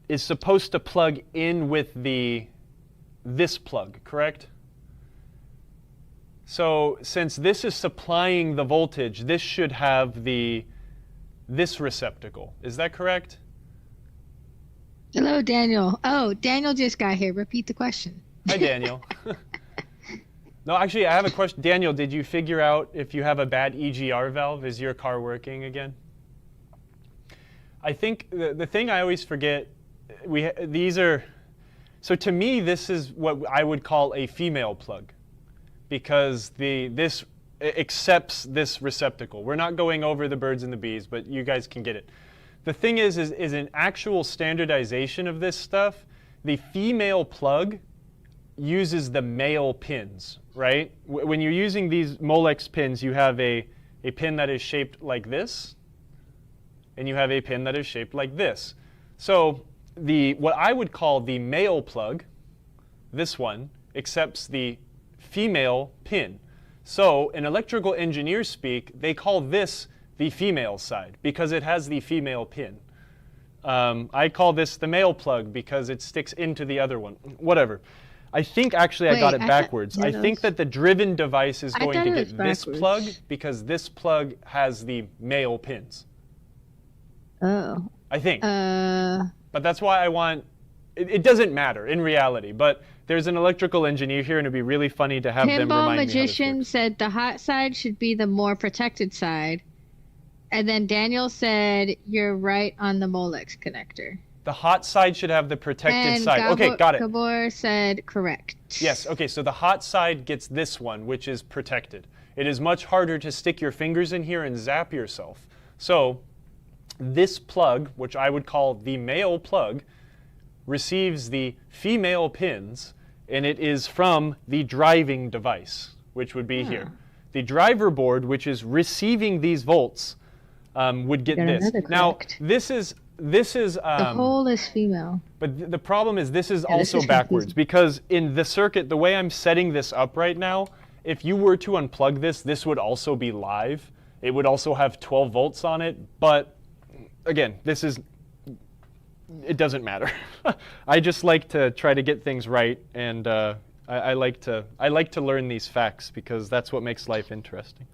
is supposed to plug in with this plug, correct? So since this is supplying the voltage, this should have this receptacle. Is that correct? Hello, Daniel. Oh, Daniel just got here. Repeat the question. Hi, Daniel. No, actually, I have a question. Daniel, did you figure out if you have a bad EGR valve? Is your car working again? I think the thing I always forget, so to me, this is what I would call a female plug, because this accepts this receptacle. We're not going over the birds and the bees, but you guys can get it. The thing is an actual standardization of this stuff. The female plug uses the male pins, right? When you're using these Molex pins, you have a pin that is shaped like this, and you have a pin that is shaped like this. So what I would call the male plug, this one, accepts the female pin. So in electrical engineer speak, they call this the female side because it has the female pin. I call this the male plug because it sticks into the other one. Whatever. I think actually I got it backwards. I think that the driven device is going to get this plug because this plug has the male pins. Oh. I think. But that's why I want, it doesn't matter in reality, but there's an electrical engineer here and it'd be really funny to have them remind me how this Magician works. said the hot side should be the more protected side. And then Daniel said you're right on the Molex connector. The hot side should have the protected And side. Okay, got it. Gabor said correct. Yes, okay, so the hot side gets this one, which is protected. It is much harder to stick your fingers in here and zap yourself. So this plug, which I would call the male plug, receives the female pins, and it is from the driving device, which would be here. The driver board, which is receiving these volts, would get this. Now, this is the whole is female. But the problem is this is also backwards because in the circuit, the way I'm setting this up right now, if you were to unplug this, this would also be live. It would also have 12 volts on it. But again, it doesn't matter. I just like to try to get things right, and I like to learn these facts because that's what makes life interesting.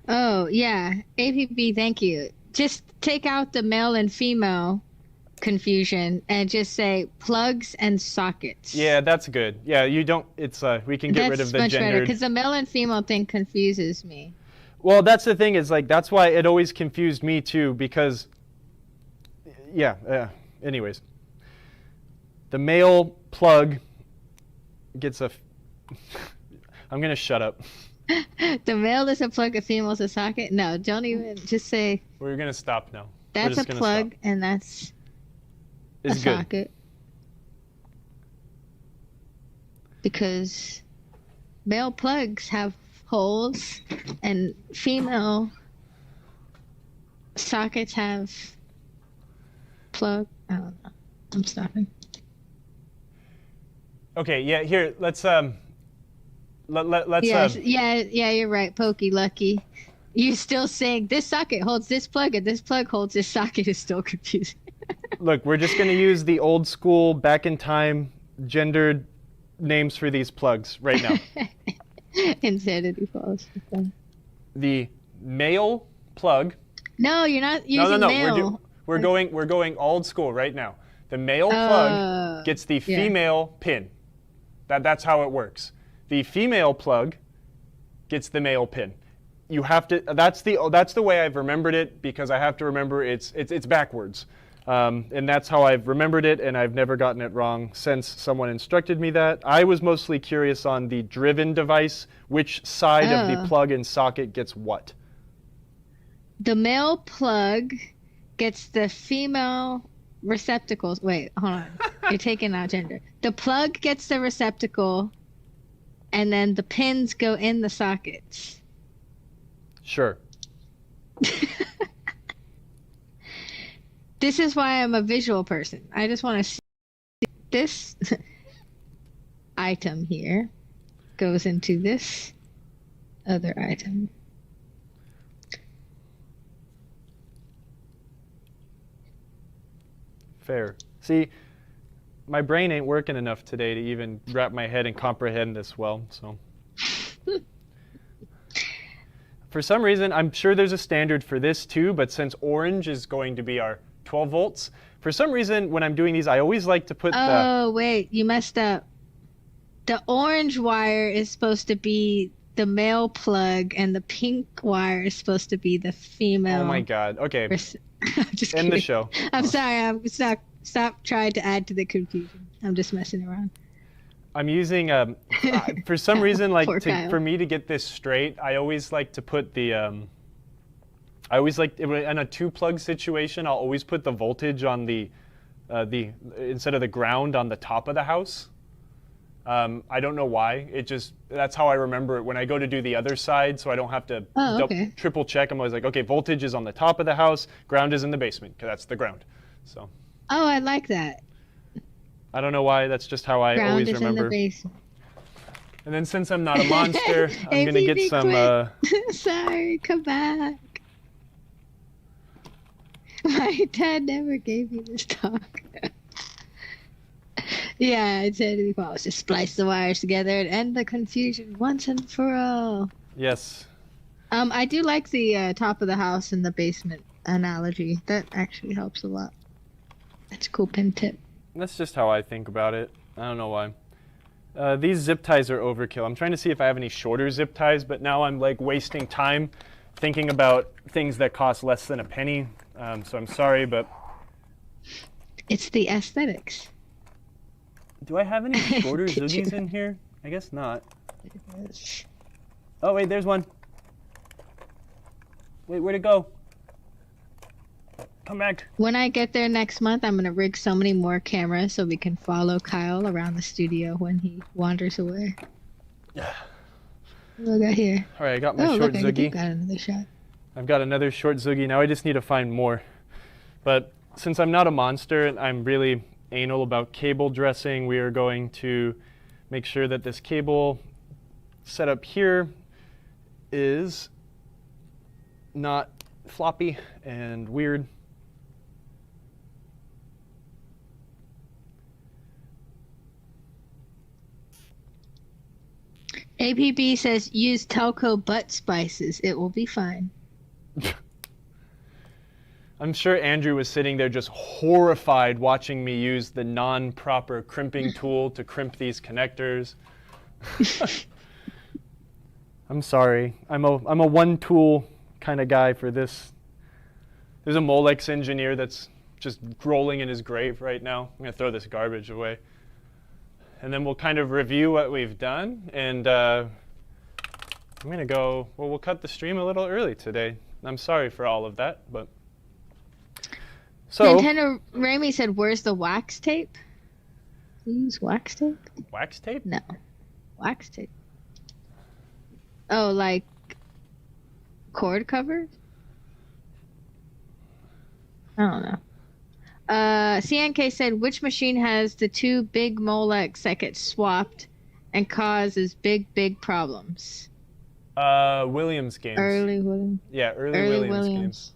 Oh, yeah. APB, thank you. Just take out the male and female confusion and just say plugs and sockets. Yeah, that's good. Yeah, you don't, we can get rid of the That's much better gendered. because the male and female thing confuses me. Well, that's the thing is like that's why it always confused me too because anyways. The male plug gets a I'm going to shut up. The male is a plug, the female is a socket. No, don't even just say We're going to stop now. that's a plug and that's a socket. Because male plugs have holes and female sockets have plug. I don't know. I'm stopping. Okay, yeah, here, let's yeah, you're right, Pokey Lucky. You're still saying this socket holds this plug and this plug holds this socket is still confusing. Look, we're just going to use the old school back in time gendered names for these plugs right now. Insanity falls. The male plug. No, you're not using male. We're going old school right now. The male plug gets the female pin. That's how it works. The female plug gets the male pin. You have to. That's the way I've remembered it because I have to remember it's backwards, and that's how I've remembered it, and I've never gotten it wrong since someone instructed me that. I was mostly curious on the driven device, which side of the plug and socket gets what. The male plug gets the female receptacles. Wait, hold on. You're taking out gender. The plug gets the receptacle, and then the pins go in the sockets. Sure. This is why I'm a visual person. I just want to see this item here goes into this other item. Fair. See, my brain ain't working enough today to even wrap my head and comprehend this well, so. For some reason, I'm sure there's a standard for this too, but since orange is going to be our 12 volts, for some reason, when I'm doing these, I always like to put Oh, wait, you messed up. The orange wire is supposed to be the male plug, and the pink wire is supposed to be the female. Oh my God. Okay. Just End the show. I'm sorry. I'm stop trying to add to the confusion. I'm just messing around. I'm using for some reason for me to get this straight. I always like to put the I always like in a two plug situation. I'll always put the voltage on the instead of the ground on the top of the house. I don't know why. That's how I remember it when I go to do the other side, so I don't have to triple check. I'm always like, okay, voltage is on the top of the house, ground is in the basement, because that's the ground. So. Oh, I like that. I don't know why. That's just how I ground always is remember. In the basement. And then since I'm not a monster, I'm gonna get some. Sorry, come back. My dad never gave me this talk. Yeah, I said let's just splice the wires together and end the confusion once and for all. Yes. I do like the top of the house and the basement analogy. That actually helps a lot. That's a cool pin tip. That's just how I think about it. I don't know why. These zip ties are overkill. I'm trying to see if I have any shorter zip ties, but now I'm like wasting time thinking about things that cost less than a penny. So I'm sorry, but... It's the aesthetics. Do I have any shorter zoogies in here? I guess not. Oh, wait, there's one. Wait, where'd it go? Come back. When I get there next month, I'm going to rig so many more cameras so we can follow Kyle around the studio when he wanders away. Yeah. Look at here. All right, I got my short zoogie. Got another shot. I've got another short zoogie. Now I just need to find more. But since I'm not a monster and I'm really anal about cable dressing, we are going to make sure that this cable setup here is not floppy and weird. APB says use telco butt spices. It will be fine. I'm sure Andrew was sitting there just horrified watching me use the non-proper crimping tool to crimp these connectors. I'm sorry. I'm a one tool kind of guy for this. There's a Molex engineer that's just rolling in his grave right now. I'm going to throw this garbage away. And then we'll kind of review what we've done. And I'm going to go, well, we'll cut the stream a little early today. I'm sorry for all of that, but. So. Nintendo Rami said, where's the wax tape? Do you use wax tape? Wax tape? No. Wax tape. Oh, like cord cover? I don't know. CNK said, which machine has the two big Molex that get swapped and causes big problems? Williams games. Early Williams. Yeah, early Williams games.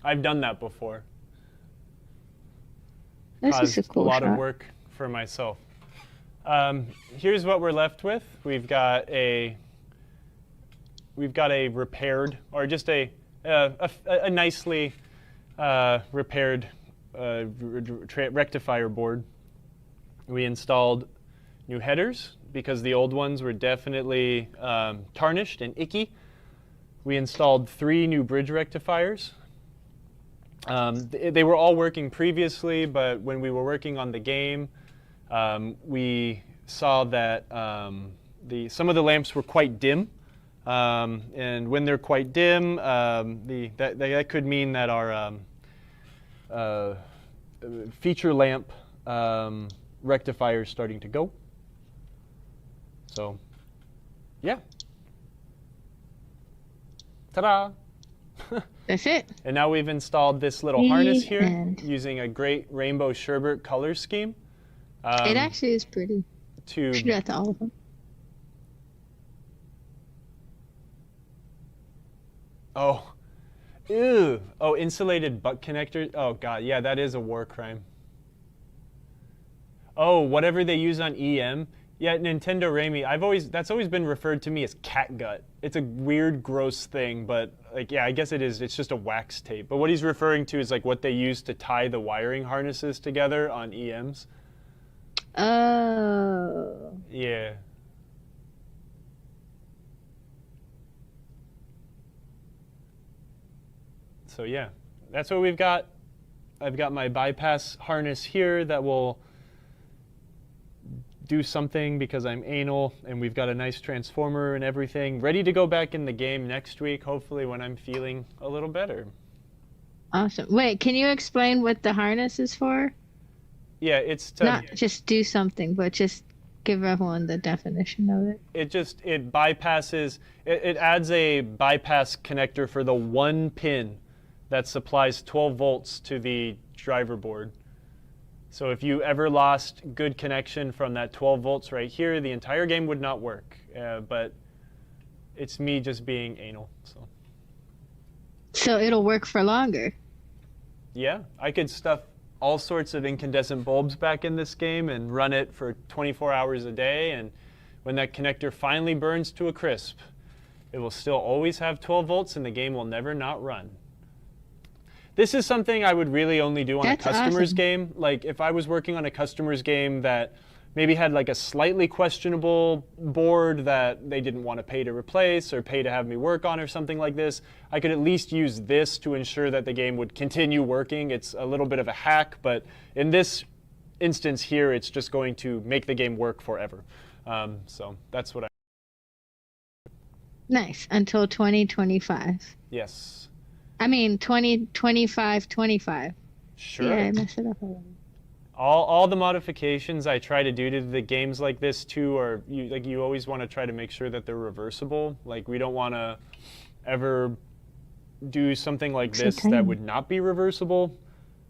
I've done that before. This is a cool lot shot. of work for myself. Here's what we're left with. We've got a repaired, or just a nicely repaired rectifier board. We installed new headers because the old ones were definitely tarnished and icky. We installed 3 new bridge rectifiers. They were all working previously, but when we were working on the game, we saw that some of the lamps were quite dim. And when they're quite dim, that could mean that our feature lamp rectifier is starting to go. So, yeah. Ta-da! That's it. And now we've installed this little harness here using a great rainbow sherbet color scheme. It actually is pretty. To should do that to all of them. Oh, ew. Oh, insulated butt connectors. Oh God, yeah, that is a war crime. Oh, whatever they use on EM. Yeah, Nintendo Rami. That's always been referred to me as catgut. It's a weird, gross thing, but like, yeah, I guess it is. It's just a wax tape. But what he's referring to is like what they use to tie the wiring harnesses together on EMs. Oh. Yeah. So yeah, that's what we've got. I've got my bypass harness here that will do something because I'm anal, and we've got a nice transformer and everything ready to go back in the game next week, hopefully when I'm feeling a little better. Awesome. Wait, can you explain what the harness is for? Yeah, it's to not just do something, but just give everyone the definition of it. It bypasses, it adds a bypass connector for the one pin that supplies 12 volts to the driver board. So if you ever lost good connection from that 12 volts right here, the entire game would not work. But it's me just being anal. So it'll work for longer? Yeah, I could stuff all sorts of incandescent bulbs back in this game and run it for 24 hours a day. And when that connector finally burns to a crisp, it will still always have 12 volts and the game will never not run. This is something I would really only do on a customer's game. Like if I was working on a customer's game that maybe had like a slightly questionable board that they didn't want to pay to replace or pay to have me work on or something like this, I could at least use this to ensure that the game would continue working. It's a little bit of a hack, but in this instance here, it's just going to make the game work forever. So that's what I... Nice. Until 2025. Yes. I mean, 2025. Sure. Yeah, I messed it up already. All the modifications I try to do to the games like this too are you always want to try to make sure that they're reversible. Like we don't want to ever do something like this that would not be reversible.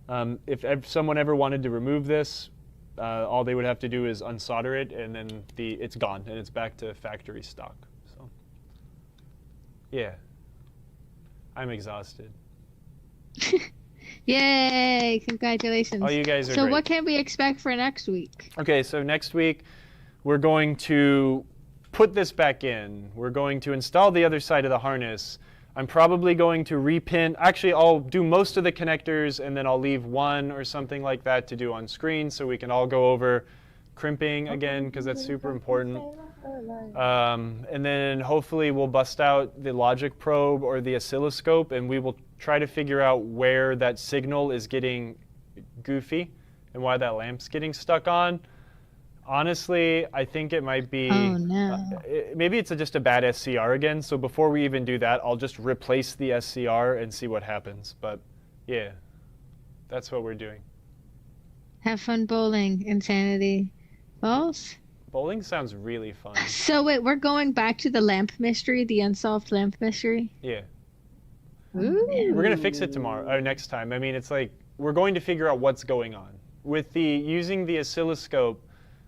If someone ever wanted to remove this, all they would have to do is unsolder it, and then it's gone and it's back to factory stock. So yeah. I'm exhausted. Yay! Congratulations. Oh, you guys are So great. what can we expect for next week? Okay, so next week we're going to put this back in. We're going to install the other side of the harness. I'm probably going to repin. Actually, I'll do most of the connectors and then I'll leave one or something like that to do on screen so we can all go over crimping again because that's super important. And then hopefully we'll bust out the logic probe or the oscilloscope, and we will try to figure out where that signal is getting goofy and why that lamp's getting stuck on. Honestly, I think it might be, Oh no. maybe it's just a bad SCR again. So before we even do that, I'll just replace the SCR and see what happens. But yeah, that's what we're doing. Have fun bowling, Insanity Falls. Bowling sounds really fun. So wait, we're going back to the lamp mystery, the unsolved lamp mystery. Yeah. Ooh. We're going to fix it tomorrow or next time. I mean, it's like we're going to figure out what's going on. With using the oscilloscope,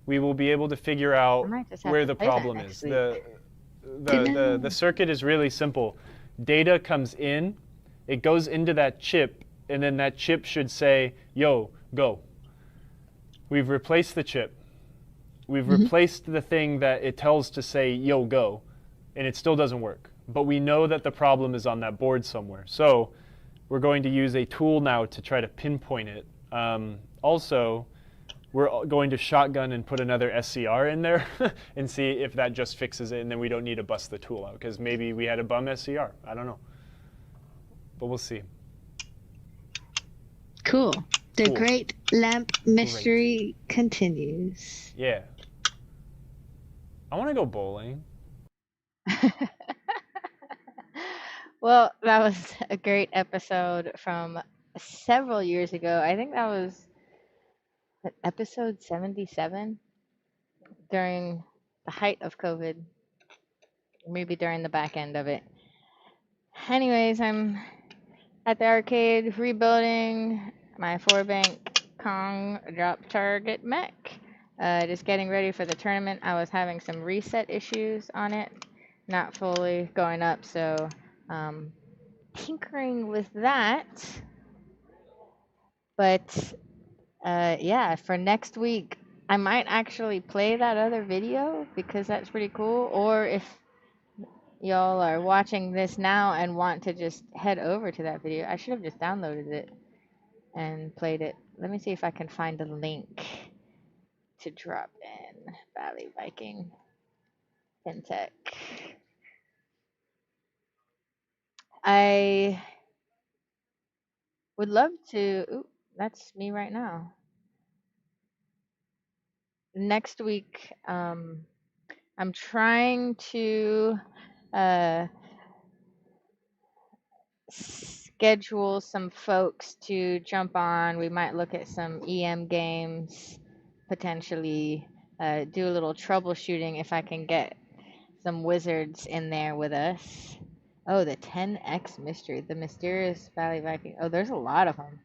we will be able to figure out I might just have where to the play that problem next is. week. The circuit is really simple. Data comes in, it goes into that chip, and then that chip should say, yo, go. We've replaced the chip. We've replaced the thing that it tells to say, yo, go, and it still doesn't work. But we know that the problem is on that board somewhere. So we're going to use a tool now to try to pinpoint it. Also, we're going to shotgun and put another SCR in there and see if that just fixes it, and then we don't need to bust the tool out, because maybe we had a bum SCR. I don't know. But we'll see. Cool. The Cool. great lamp mystery continues. Yeah. I want to go bowling. Well, that was a great episode from several years ago. I think that was episode 77 during the height of COVID, maybe during the back end of it. Anyways, I'm at the arcade rebuilding my 4-bank Kong drop target mech. Just getting ready for the tournament. I was having some reset issues on it, not fully going up, so tinkering with that. But yeah, for next week, I might actually play that other video because that's pretty cool. Or if y'all are watching this now and want to just head over to that video, I should have just downloaded it and played it. Let me see if I can find a link to drop in. Bally, Viking, PinTech. I would love to. Ooh, that's me right now. Next week, I'm trying to schedule some folks to jump on. We might look at some EM games, potentially do a little troubleshooting if I can get some wizards in there with us. Oh, the 10X mystery, the mysterious Valley Viking. Oh, there's a lot of them.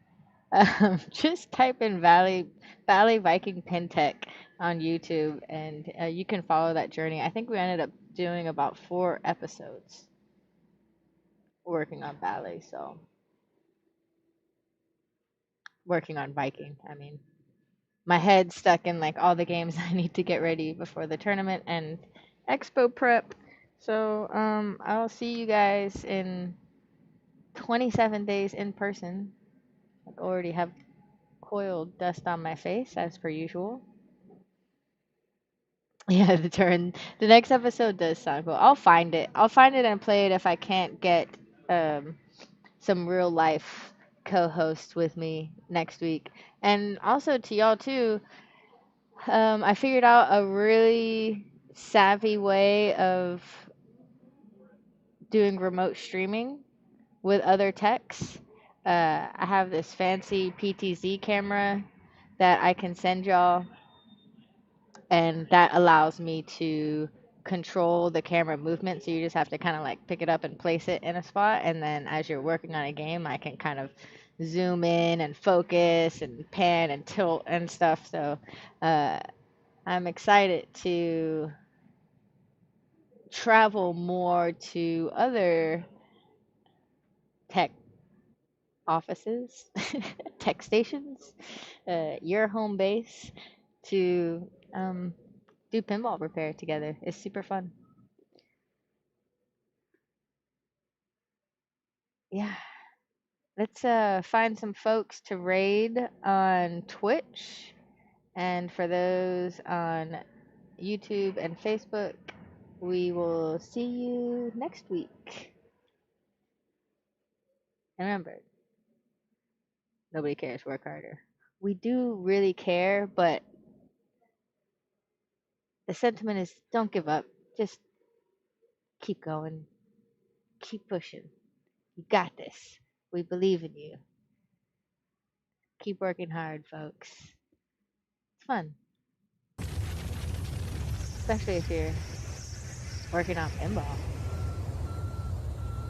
Just type in Valley Viking PinTech on YouTube, and you can follow that journey. I think we ended up doing about 4 episodes working on Bally, so working on Viking. I mean, my head's stuck in like all the games I need to get ready before the tournament and expo prep. So I'll see you guys in 27 days in person. I already have coiled dust on my face as per usual. Yeah, the next episode does sound cool. I'll find it. I'll find it and play it if I can't get some real life co-host with me next week. And also to y'all too, I figured out a really savvy way of doing remote streaming with other techs. I have this fancy PTZ camera that I can send y'all, and that allows me to control the camera movement. So you just have to kind of like pick it up and place it in a spot, and then as you're working on a game, I can kind of zoom in and focus and pan and tilt and stuff. So I'm excited to travel more to other tech offices, tech stations, your home base, to do pinball repair together. It's super fun. Yeah. Let's find some folks to raid on Twitch. And for those on YouTube and Facebook, we will see you next week. And remember, nobody cares. Work harder. We do really care, but the sentiment is don't give up. Just keep going. Keep pushing. You got this. We believe in you. Keep working hard, folks. It's fun. Especially if you're working on pinball.